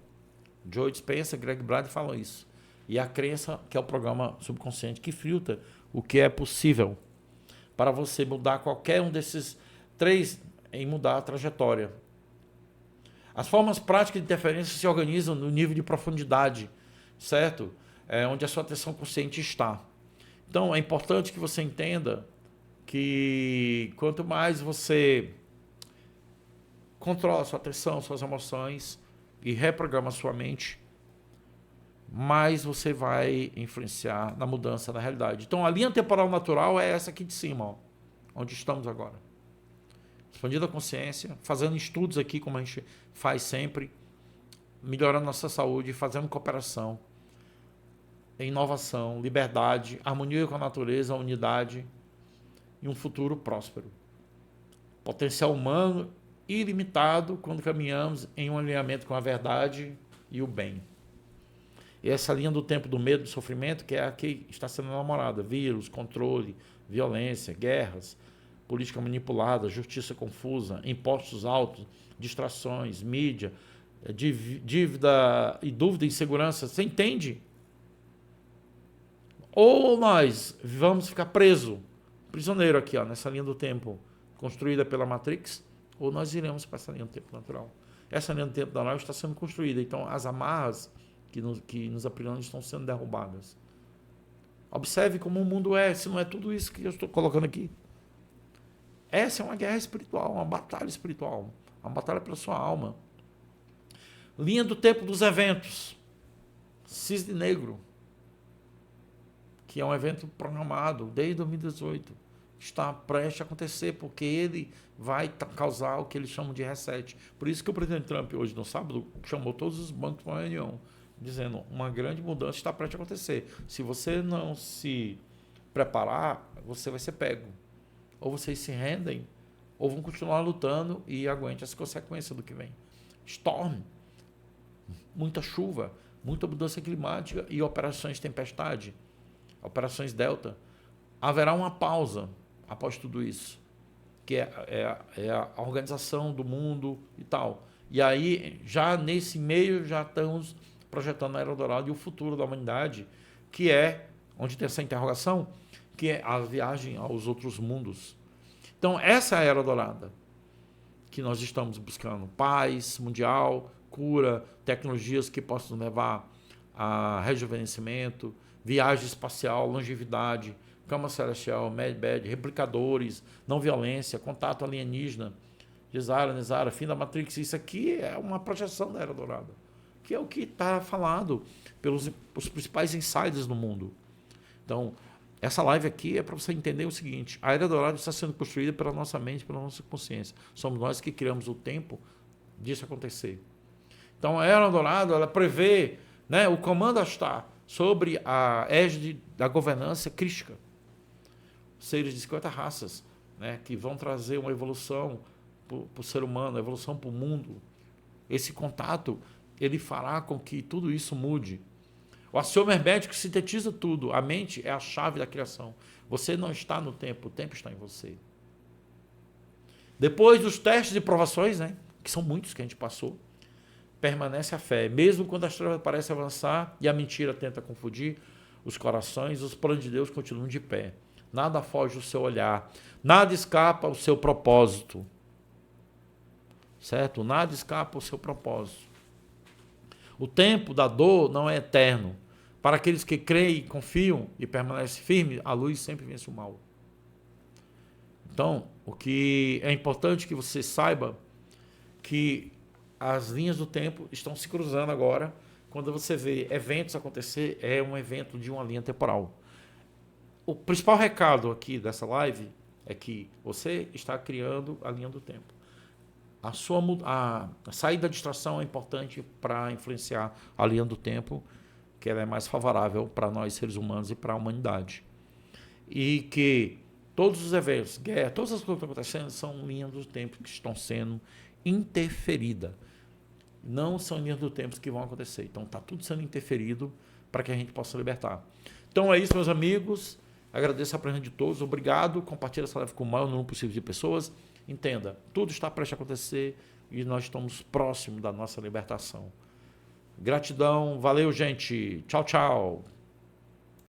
Joe Dispenza, Greg Braden falam isso. E a crença, que é o programa subconsciente, que filtra o que é possível para você mudar qualquer um desses 3 em mudar a trajetória. As formas práticas de interferência se organizam no nível de profundidade, certo? Onde a sua atenção consciente está. Então, é importante que você entenda que quanto mais você controla a sua atenção, suas emoções e reprograma a sua mente, mais você vai influenciar na mudança da realidade. Então, a linha temporal natural é essa aqui de cima, ó, onde estamos agora. Expandindo a consciência, fazendo estudos aqui, como a gente faz sempre, melhorando nossa saúde, fazendo cooperação, inovação, liberdade, harmonia com a natureza, unidade e um futuro próspero. Potencial humano ilimitado quando caminhamos em um alinhamento com a verdade e o bem. E essa linha do tempo do medo, do sofrimento, que é a que está sendo namorada, vírus, controle, violência, guerras, política manipulada, justiça confusa, impostos altos, distrações, mídia, dívida e dúvida e insegurança. Você entende? Ou nós vamos ficar prisioneiro aqui, ó, nessa linha do tempo construída pela Matrix, ou nós iremos para essa linha do tempo natural. Essa linha do tempo natural está sendo construída, então as amarras que nos aprisionam estão sendo derrubadas. Observe como o mundo é, se não é tudo isso que eu estou colocando aqui. Essa é uma guerra espiritual, uma batalha espiritual, uma batalha pela sua alma. Linha do tempo dos eventos. Cisne Negro, que é um evento programado desde 2018, está prestes a acontecer, porque ele vai causar o que eles chamam de reset. Por isso que o presidente Trump, hoje no sábado, chamou todos os bancos para uma reunião, dizendo uma grande mudança está prestes a acontecer. Se você não se preparar, você vai ser pego. Ou vocês se rendem, ou vão continuar lutando e aguente as consequências do que vem. Storm, muita chuva, muita mudança climática e operações tempestade, operações Delta. Haverá uma pausa após tudo isso, que é a organização do mundo e tal. E aí, já nesse meio, já estamos projetando a Era Dourada e o futuro da humanidade, que é, onde tem essa interrogação, que é a viagem aos outros mundos. Então, essa é a Era Dourada, que nós estamos buscando. Paz mundial, cura, tecnologias que possam levar a rejuvenescimento, viagem espacial, longevidade, cama celestial, medbed, replicadores, não violência, contato alienígena, Gisara, Nizara, fim da Matrix. Isso aqui é uma projeção da Era Dourada, que é o que está falado pelos os principais insiders no mundo. Então, essa live aqui é para você entender o seguinte: a Era Dourada está sendo construída pela nossa mente, pela nossa consciência. Somos nós que criamos o tempo disso acontecer. Então, a Era Dourada, ela prevê, né, o comando Astar sobre a égide da governança crística. Seres de 50 raças, né, que vão trazer uma evolução para o ser humano, uma evolução para o mundo. Esse contato, ele fará com que tudo isso mude. O axioma hermético sintetiza tudo. A mente é a chave da criação. Você não está no tempo, o tempo está em você. Depois dos testes e provações, né, que são muitos que a gente passou, permanece a fé. Mesmo quando as trevas parecem avançar e a mentira tenta confundir os corações, os planos de Deus continuam de pé. Nada foge do seu olhar. Nada escapa ao seu propósito. Certo? Nada escapa ao seu propósito. O tempo da dor não é eterno. Para aqueles que creem, confiam e permanecem firmes, a luz sempre vence o mal. Então, o que é importante que você saiba que as linhas do tempo estão se cruzando agora. Quando você vê eventos acontecer, é um evento de uma linha temporal. O principal recado aqui dessa live é que você está criando a linha do tempo. A saída da distração é importante para influenciar a linha do tempo, que ela é mais favorável para nós seres humanos e para a humanidade. E que todos os eventos, guerra, todas as coisas que estão acontecendo são linhas do tempo que estão sendo interferidas. Não são linhas do tempo que vão acontecer. Então está tudo sendo interferido para que a gente possa libertar. Então é isso, meus amigos. Agradeço a presença de todos. Obrigado. Compartilhe essa live com o maior número possível de pessoas. Entenda, tudo está prestes a acontecer e nós estamos próximos da nossa libertação. Gratidão. Valeu, gente. Tchau, tchau.